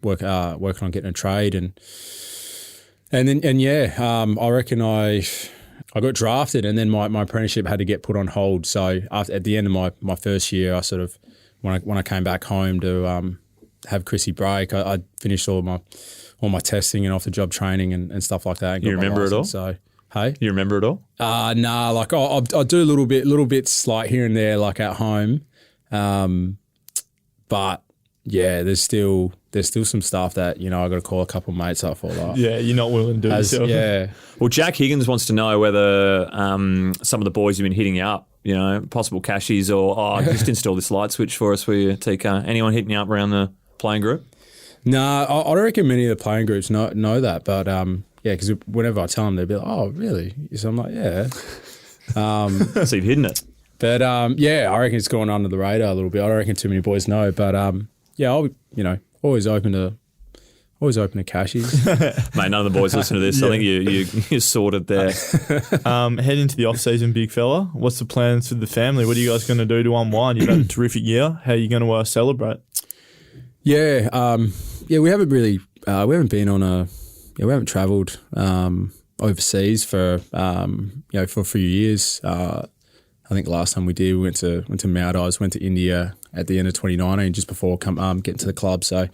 Working on getting a trade, I reckon I got drafted, and then my apprenticeship had to get put on hold. So at the end of my first year, I sort of when I came back home to have Chrissy break, I finished all my testing and off the job training and stuff like that. And you remember it all? So hey, you remember it all? Nah. Like I do little bits like here and there, like at home, but yeah, there's still some stuff that I got to call a couple of mates up for. Like, Yeah, you're not willing to do it yourself. yeah, Well, Jack Higgins wants to know whether some of the boys have been hitting you up, possible cashies or, just install this light switch for us, will you, TK? Anyone hitting you up around the playing group? no, I don't reckon many of the playing groups know that, but yeah, because whenever I tell them, they'll be like, "Oh, really?" So I'm like, "Yeah." So you've hidden it. But yeah, I reckon it's gone under the radar a little bit. I don't reckon too many boys know, but yeah, I'll be, always open to cashies. Mate, none of the boys listen to this. I think you're sorted there. Head into the off-season, big fella. What's the plans for the family? What are you guys going to do to unwind? You've had a terrific year. How are you going to celebrate? Yeah, we haven't really we haven't travelled overseas for for a few years. I think last time we did, we went to Maldives, went to India at the end of 2019, just before getting to the club. So,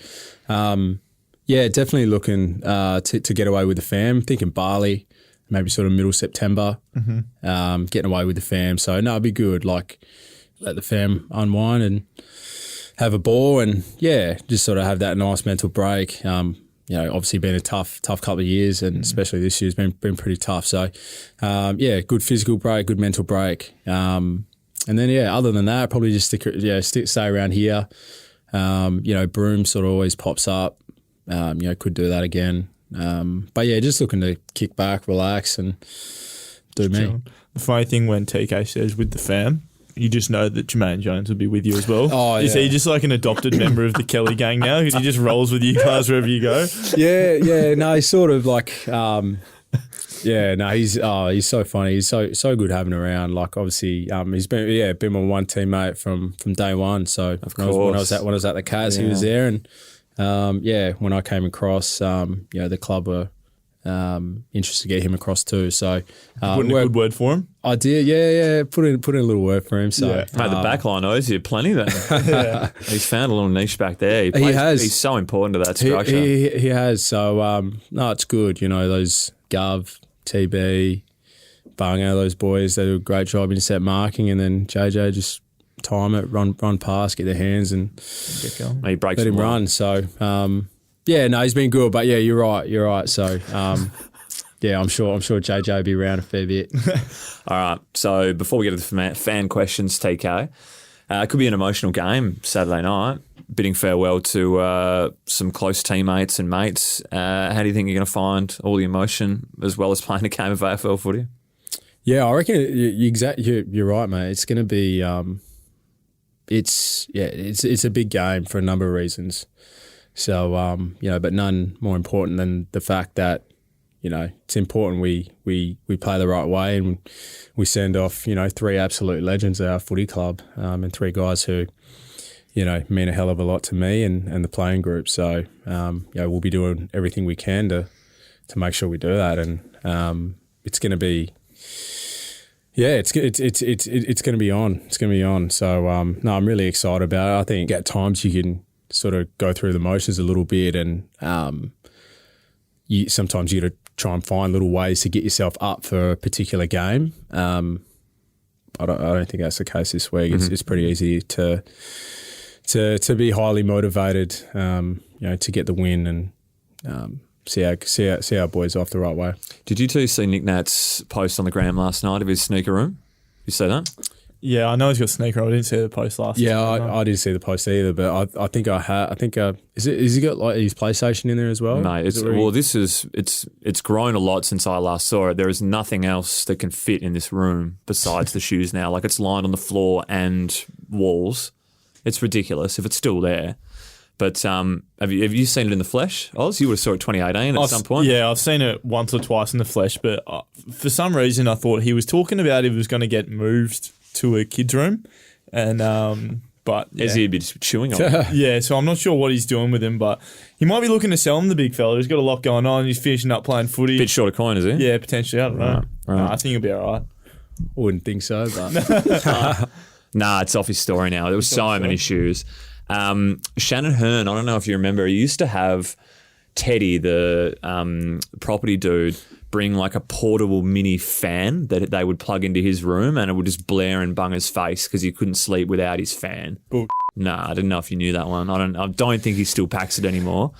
yeah, definitely looking to get away with the fam. Thinking Bali, maybe sort of middle September, getting away with the fam. So, no, it'd be good. Like, let the fam unwind and have a ball and, yeah, just sort of have that nice mental break. Obviously been a tough couple of years, and especially this year's been pretty tough. So, yeah, good physical break, good mental break, and then yeah, other than that, probably just stay around here. Broome sort of always pops up. Could do that again. But yeah, just looking to kick back, relax, and do me. The funny thing when TK says with the fam, you just know that Jermaine Jones will be with you as well. Oh, Is he just like an adopted member of the Kelly gang now? He just rolls with you guys wherever you go? Yeah. No, he's sort of like, he's so funny. He's so good having around. Like, obviously, he's been my one teammate from day one. So when I was at the Cats, he was there, and when I came across, the club were interested to get him across too. So Put in a good word for him. I did, yeah. Put in a little word for him. So Mate, the backline owes you plenty then. Yeah. He's found a little niche back there. He has. He's so important to that structure. He has. So no, it's good. Those Gov, TB, Bunga, those boys, they do a great job in set marking, and then JJ just time it, run past, get their hands, and Get going. He breaks let him run. So yeah, no, he's been good. But yeah, you're right. So yeah, I'm sure JJ will be around a fair bit. All right. So before we get to the fan questions, TK, it could be an emotional game Saturday night, bidding farewell to some close teammates and mates. How do you think you're going to find all the emotion as well as playing a game of AFL footy? Yeah, I reckon you're right, mate. It's going to be it's a big game for a number of reasons. So but none more important than the fact that it's important we play the right way, and we send off three absolute legends at our footy club, and three guys who mean a hell of a lot to me and the playing group. So we'll be doing everything we can to make sure we do that, and it's going to be. Yeah, it's going to be on. It's going to be on. So no, I'm really excited about it. I think at times you can sort of go through the motions a little bit, and sometimes you got to try and find little ways to get yourself up for a particular game. I don't think that's the case this week. It's pretty easy to be highly motivated, to get the win and see our boys off the right way. Did you two see Nick Nat's post on the gram last night of his sneaker room? You see that? Yeah, I know he's got sneaker. I didn't see the post last. Yeah, I didn't see the post either, but I think is he got like his PlayStation in there as well? Mate, it's grown a lot since I last saw it. There is nothing else that can fit in this room besides the shoes now. Like, it's lined on the floor and walls. It's ridiculous if it's still there. But have you seen it in the flesh, Oz? You would have saw it 2018 at some point. Yeah, I've seen it once or twice in the flesh, but for some reason I thought he was talking about if it was going to get moved to a kid's room, and but yeah. Is he a bit chewing on it? Yeah, so I'm not sure what he's doing with him, but he might be looking to sell him, the big fella. He's got a lot going on. He's finishing up playing footy. Bit short of coin, is he? Yeah, potentially. I don't know. Right. No, I think he'll be all right. Wouldn't think so, but Nah, it's off his story now. There was so many shoes. Shannon Hearn, I don't know if you remember, he used to have Teddy, the property dude, bring like a portable mini fan that they would plug into his room, and it would just blare in Bunga's face because he couldn't sleep without his fan. Nah, I didn't know if you knew that one. I don't think he still packs it anymore.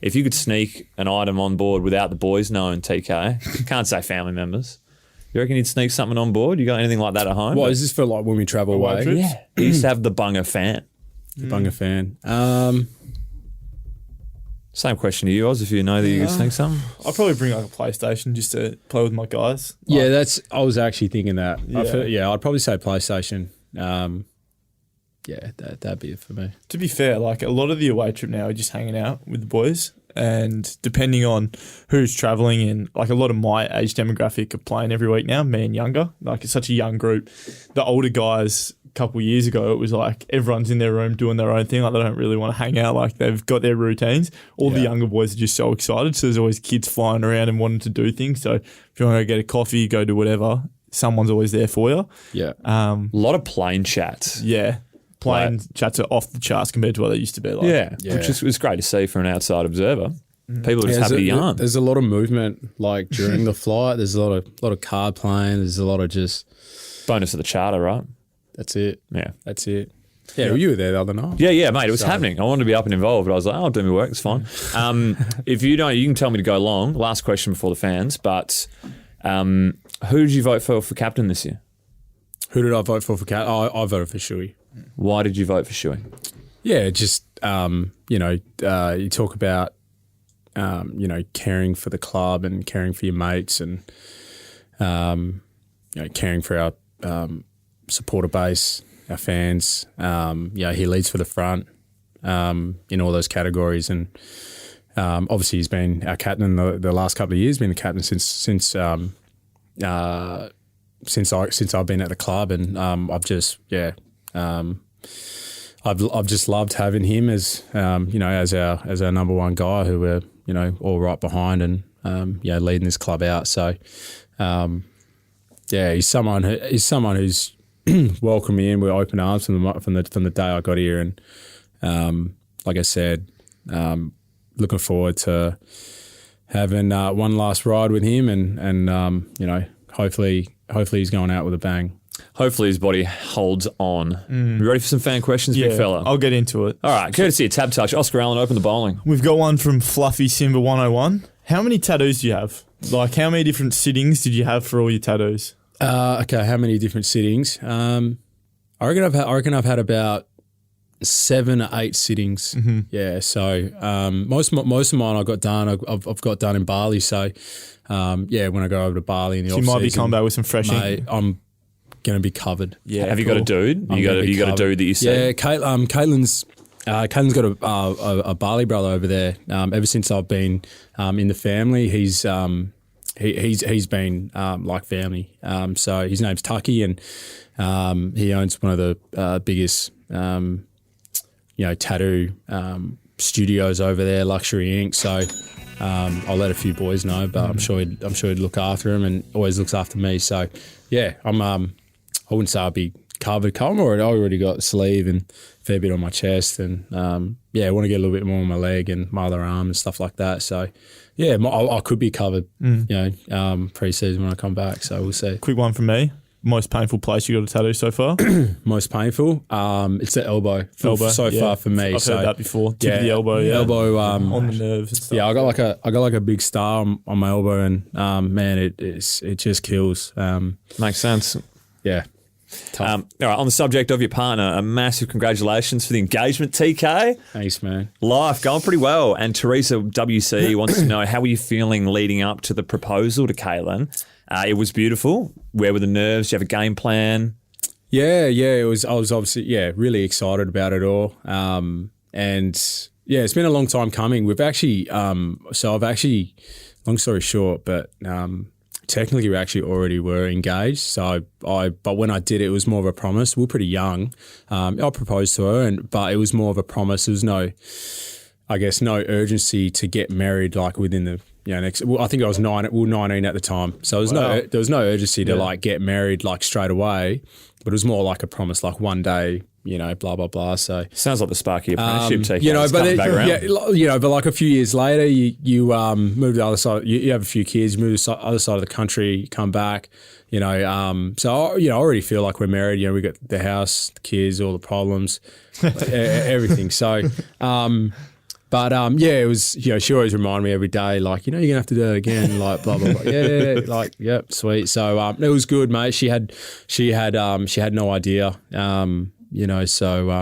If you could sneak an item on board without the boys knowing, TK, can't say family members. You reckon you'd sneak something on board? You got anything like that at home? What is this for? Like when we travel away? Yeah, he used to have the Bunga fan. The Bunga fan. Same question to you, Oz, if you know that you could sneak something. I'd probably bring like a PlayStation just to play with my guys. Yeah, I was actually thinking that. Yeah. I'd probably say PlayStation. That'd be it for me. To be fair, like a lot of the away trip now are just hanging out with the boys, and depending on who's travelling, and like a lot of my age demographic are playing every week now, me and younger. Like it's such a young group. The older guys, a couple of years ago, it was like everyone's in their room doing their own thing. Like they don't really want to hang out. Like they've got their routines. All the younger boys are just so excited. So there's always kids flying around and wanting to do things. So if you want to go get a coffee, go do whatever, someone's always there for you. Yeah. A lot of plane chats. Yeah. Plane chats are off the charts compared to what they used to be like. Yeah. Which is, was great to see for an outside observer. People are just happy to yarn. There's a lot of movement like during the flight. There's a lot of card playing. There's a lot of just bonus of the charter, right? That's it. Yeah. That's it. Yeah, well, you were there the other night. Yeah, mate. It was happening. I wanted to be up and involved, but I was like, I'll do my work. It's fine. If you don't, you can tell me to go long. Last question before the fans, but who did you vote for captain this year? Who did I vote for captain? I voted for Shuey. Why did you vote for Shuey? Yeah, just, you talk about, caring for the club and caring for your mates and, caring for our supporter base, our fans. He leads for the front in all those categories. And obviously he's been our captain the last couple of years, been the captain since I've been at the club. And I've just loved having him as as our number one guy who we're all right behind and leading this club out. So he's someone who's welcomed me in with open arms from the day I got here. And like I said, looking forward to having one last ride with him and hopefully he's going out with a bang. Hopefully his body holds on. You ready for some fan questions, big fella? I'll get into it. All right, courtesy of Tab Touch. Oscar Allen, open the bowling. We've got one from Fluffy Simba 101. How many tattoos do you have? Like, how many different sittings did you have for all your tattoos? Okay, how many different sittings? I reckon I've had about 7 or 8 sittings. Mm-hmm. Yeah, so most of mine I got done. I've got done in Bali. So when I go over to Bali in the off season, you might be coming back with some fresh ink. I'm going to be covered. Yeah, have you got a dude? You got a dude that you see? Yeah, Caitlin's got a Bali brother over there. Ever since I've been in the family, he's been like family. So his name's Tucky, and he owns one of the biggest tattoo studios over there, Luxury Ink. So I'll let a few boys know, but I'm sure he'd look after him and always looks after me. So yeah, I wouldn't say I'd be covered. I already got a sleeve and a fair bit on my chest, and I want to get a little bit more on my leg and my other arm and stuff like that. So yeah, I could be covered, pre-season when I come back. So we'll see. Quick one from me. Most painful place you got a tattoo so far? Most painful? It's the elbow. Far for me. I've heard that before. Tip of the elbow. Yeah. Elbow. On the nerves and stuff. Yeah, I got like a big star on my elbow, and man, it just kills. Makes sense. Yeah. All right, on the subject of your partner, a massive congratulations for the engagement, TK. Thanks, man. Life going pretty well. And Teresa WC wants to know, how were you feeling leading up to the proposal to Caitlin? It was beautiful. Where were the nerves? Do you have a game plan? Yeah. It was. I was obviously really excited about it all. And yeah, it's been a long time coming. We've actually long story short, but technically we actually already were engaged. So but when I did it, it was more of a promise. We were pretty young. I proposed to her, but it was more of a promise. There was no urgency to get married like within the next. Well, I think I was 19 at the time, so there was no urgency to like get married like straight away. But it was more like a promise, like one day blah blah blah. So Sounds like the Sparky apprenticeship taking back around. But like a few years later, you move to the other side. You have a few kids, move to the other side of the country, you come back. So I already feel like we're married. We got the house, the kids, all the problems, everything. So. It was, she always reminded me every day, like, you're going to have to do it again, like, blah, blah, blah. Yeah, like, yep, sweet. So, it was good, mate. She had no idea, so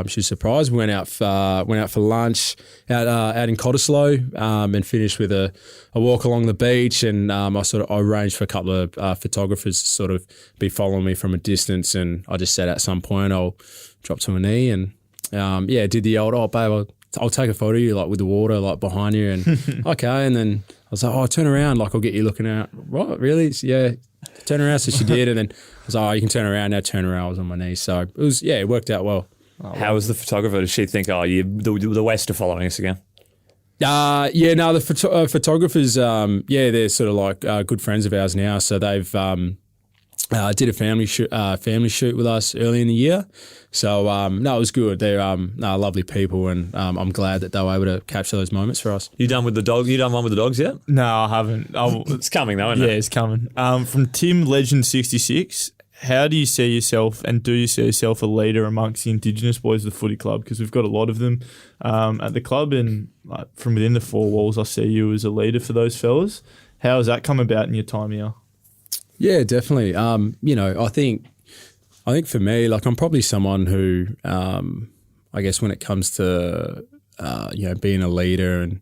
she was surprised. We went out for lunch out in Cottesloe, and finished with a walk along the beach. And, I arranged for a couple of photographers to sort of be following me from a distance. And I just said at some point, I'll drop to my knee and, did the old, babe, I'll take a photo of you, like, with the water, like, behind you. And okay. And then I was like, turn around. Like, I'll get you looking out. What? Really? Yeah. Turn around. So she did. And then I was like, you can turn around now. Turn around. I was on my knees. So it was, it worked out well. How was the photographer? Did she think, the West are following us again? The photographers, they're sort of like good friends of ours now. So they've did a family shoot with us early in the year. So, it was good. They're lovely people, and I'm glad that they were able to capture those moments for us. You done with the dog? You done one with the dogs yet? No, I haven't. It's coming though, isn't it? Yeah, it's coming. From Tim Legend 66, how do you see yourself, and do you see yourself a leader amongst the Indigenous boys of the footy club? Because we've got a lot of them at the club, and from within the four walls, I see you as a leader for those fellas. How has that come about in your time here? Yeah, definitely. I think for me, like, I'm probably someone who, I guess when it comes to, being a leader, and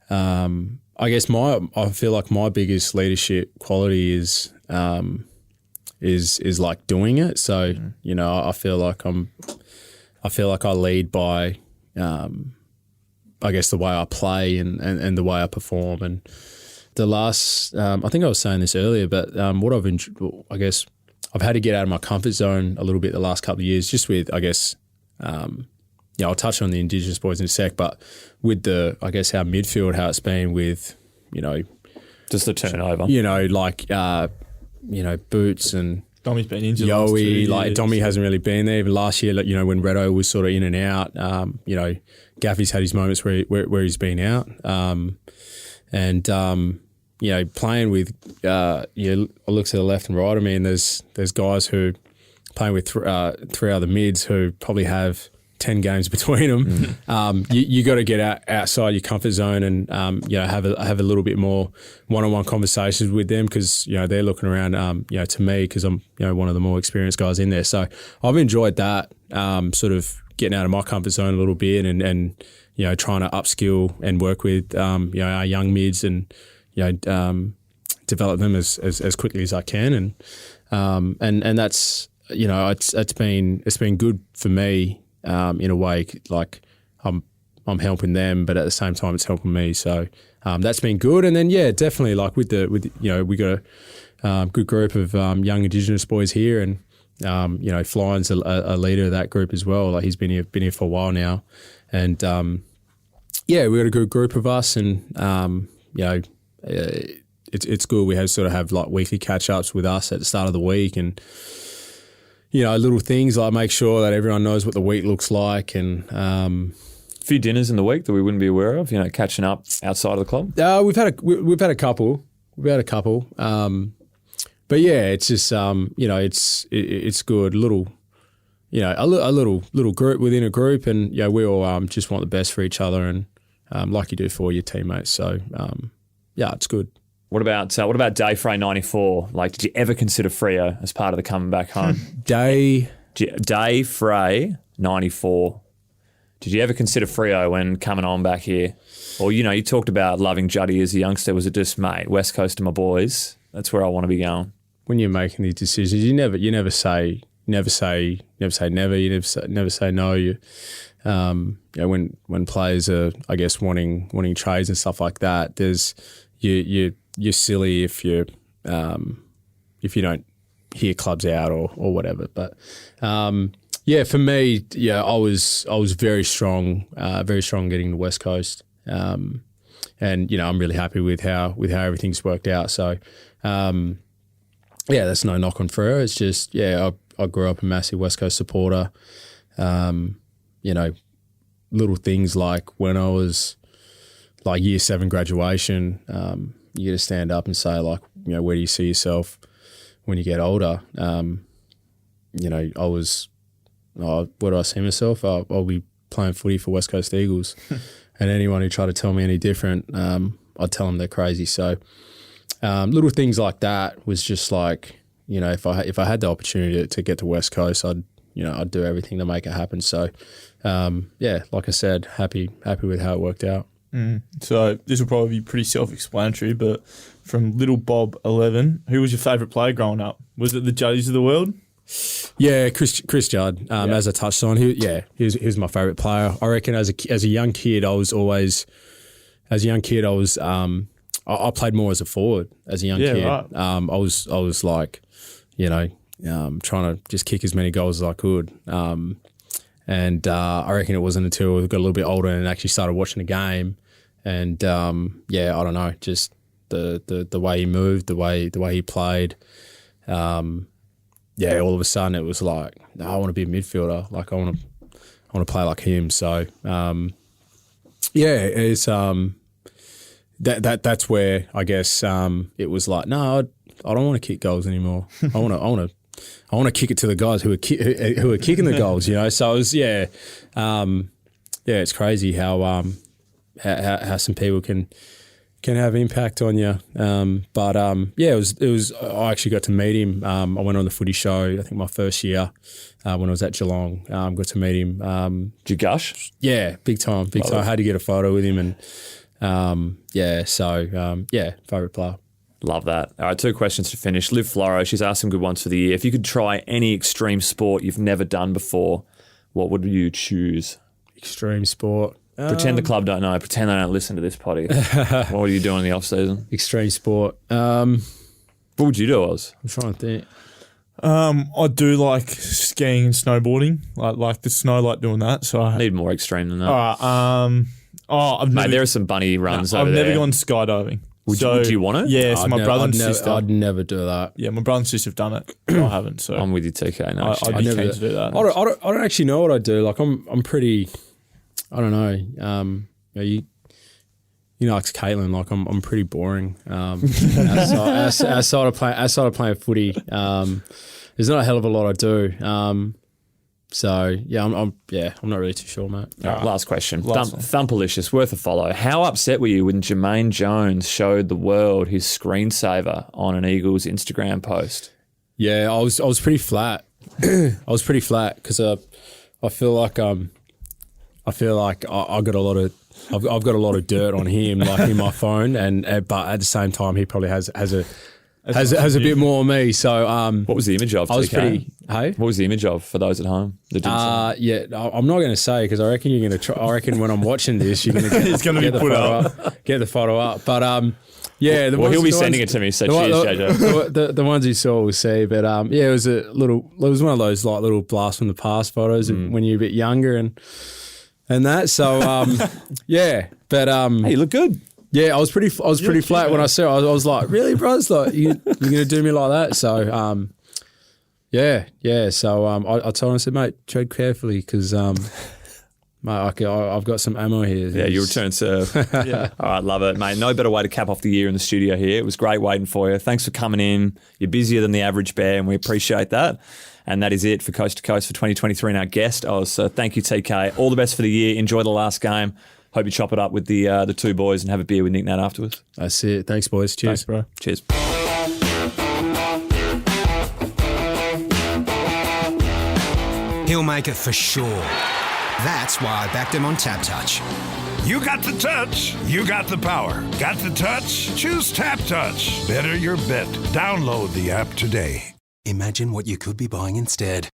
I guess I feel like my biggest leadership quality is like doing it. So, I feel like I lead by, I guess the way I play and the way I perform. And the last, I think I was saying this earlier, but what I've had to get out of my comfort zone a little bit the last couple of years, just with, I guess, I'll touch on the Indigenous boys in a sec, but with our midfield, how it's been with, just the turnover, Boots and Dommy's been injured. Yowie, like Dommy hasn't really been there. Even last year, when Redo was sort of in and out, Gaffy's had his moments where he's been out. Playing with, I look to the left and right of me, and there's guys who playing with three other mids who probably have 10 games between them. Mm-hmm. You got to get outside your comfort zone and have a little bit more one-on-one conversations with them, because they're looking around to me, because I'm one of the more experienced guys in there. So I've enjoyed that, sort of getting out of my comfort zone a little bit and trying to upskill and work with our young mids and develop them as quickly as I can, and that's it's been good for me in a way, like I'm helping them, but at the same time it's helping me. So that's been good. And then definitely, like with we got a good group of young Indigenous boys here, and Flying's a leader of that group as well. Like, he's been here for a while now, and we got a good group of us, and it's good. We have like weekly catch ups with us at the start of the week, and little things like make sure that everyone knows what the week looks like, and a few dinners in the week that we wouldn't be aware of. Catching up outside of the club. We've had a couple. But it's just it's good. A little group within a group, and we all just want the best for each other, and like you do for your teammates. So it's good. What about Day Frey 94? Like, did you ever consider Freo as part of the coming back home? Day Frey 94. Did you ever consider Freo when coming on back here? Or, you talked about loving Juddy as a youngster. Was it just, mate, West Coast to my boys? That's where I want to be going. When you're making these decisions, you never say never. You never say no. When players are, I guess, wanting trades and stuff like that, you're silly if you don't hear clubs out or whatever. But for me, I was very strong getting to West Coast, and I'm really happy with how everything's worked out. So that's no knock on Freo. It's just I grew up a massive West Coast supporter. you know, little things like when I was like year 7 graduation, you get to stand up and say like, you know, where do you see yourself when you get older? You know, where do I see myself? I'll be playing footy for West Coast Eagles. And anyone who tried to tell me any different, I'd tell them they're crazy. So little things like that was just like, you know, if I had the opportunity to get to West Coast, I'd do everything to make it happen. So yeah, like I said, happy with how it worked out. So this will probably be pretty self-explanatory, but from little Bob 11, who was your favourite player growing up? Was it the Juddies of the world? Yeah, Chris Judd. As I touched on, he was my favourite player. I reckon as a young kid, I played more as a forward as a young kid. Right. I was like, you know, trying to just kick as many goals as I could. And I reckon it wasn't until I got a little bit older and actually started watching the game, and I don't know, just the way he moved, the way he played. All of a sudden it was like, no, I want to be a midfielder. Like I want to play like him. So it's that's where I guess it was like, no, I don't want to kick goals anymore. I want to kick it to the guys who are kicking the goals, you know. So it was it's crazy how some people can have impact on you. It was. I actually got to meet him. I went on the footy show, I think my first year when I was at Geelong. Got to meet him. Did you gush? Yeah, big time. I had to get a photo with him, and favourite player. Love that. All right, 2 questions to finish. Liv Floro, she's asked some good ones for the year. If you could try any extreme sport you've never done before, what would you choose? Extreme sport. Pretend the club don't know. Pretend they don't listen to this potty. What are you doing in the off-season? Extreme sport. What would you do, Oz? I'm trying to think. I do like skiing and snowboarding. Like the snow, like doing that. So I need more extreme than that. All right. There are some bunny runs over there. I've never gone skydiving. Would you want it? Yeah, so my brother and sister. I'd never do that. Yeah, my brother and sister have done it. I haven't. So I'm with you, TK. No, I'd be keen to do that. I don't actually know what I do. Like I'm pretty. I don't know. You know, like Caitlin. Like I'm pretty boring. Outside of playing footy, there's not a hell of a lot I do. So yeah, I'm not really too sure, mate. All right, last question. Thumpalicious, worth a follow. How upset were you when Jermaine Jones showed the world his screensaver on an Eagles Instagram post? Yeah, I was pretty flat. I was pretty flat because I feel like I've got a lot of dirt on him, like in my phone, but at the same time he probably has a bit more on me. So what was the image of? I was pretty. Hey, what was the image of for those at home? I'm not going to say because I reckon you're going to try. I reckon when I'm watching this, you're going to get the photo up. But he'll be sending it to me. So cheers, JJ. The ones you saw will see. But it was it was one of those like little blast from the past photos when you're a bit younger and that. So but hey, you look good. Yeah, I was pretty flat when I saw it. I was like, really, bros? Like, you're going to do me like that? So, So I told him, I said, mate, tread carefully because, mate, I've got some ammo here. Yeah, you return serve. Yeah. All right, love it, mate. No better way to cap off the year in the studio here. It was great waiting for you. Thanks for coming in. You're busier than the average bear, and we appreciate that. And that is it for Coast to Coast for 2023 and our guest, Oz. So thank you, TK. All the best for the year. Enjoy the last game. Hope you chop it up with the 2 boys and have a beer with Nick Nat afterwards. That's it. Thanks, boys. Cheers. Thanks, bro. Cheers. He'll make it for sure. That's why I backed him on Tap Touch. You got the touch. You got the power. Got the touch? Choose Tap Touch. Better your bet. Download the app today. Imagine what you could be buying instead.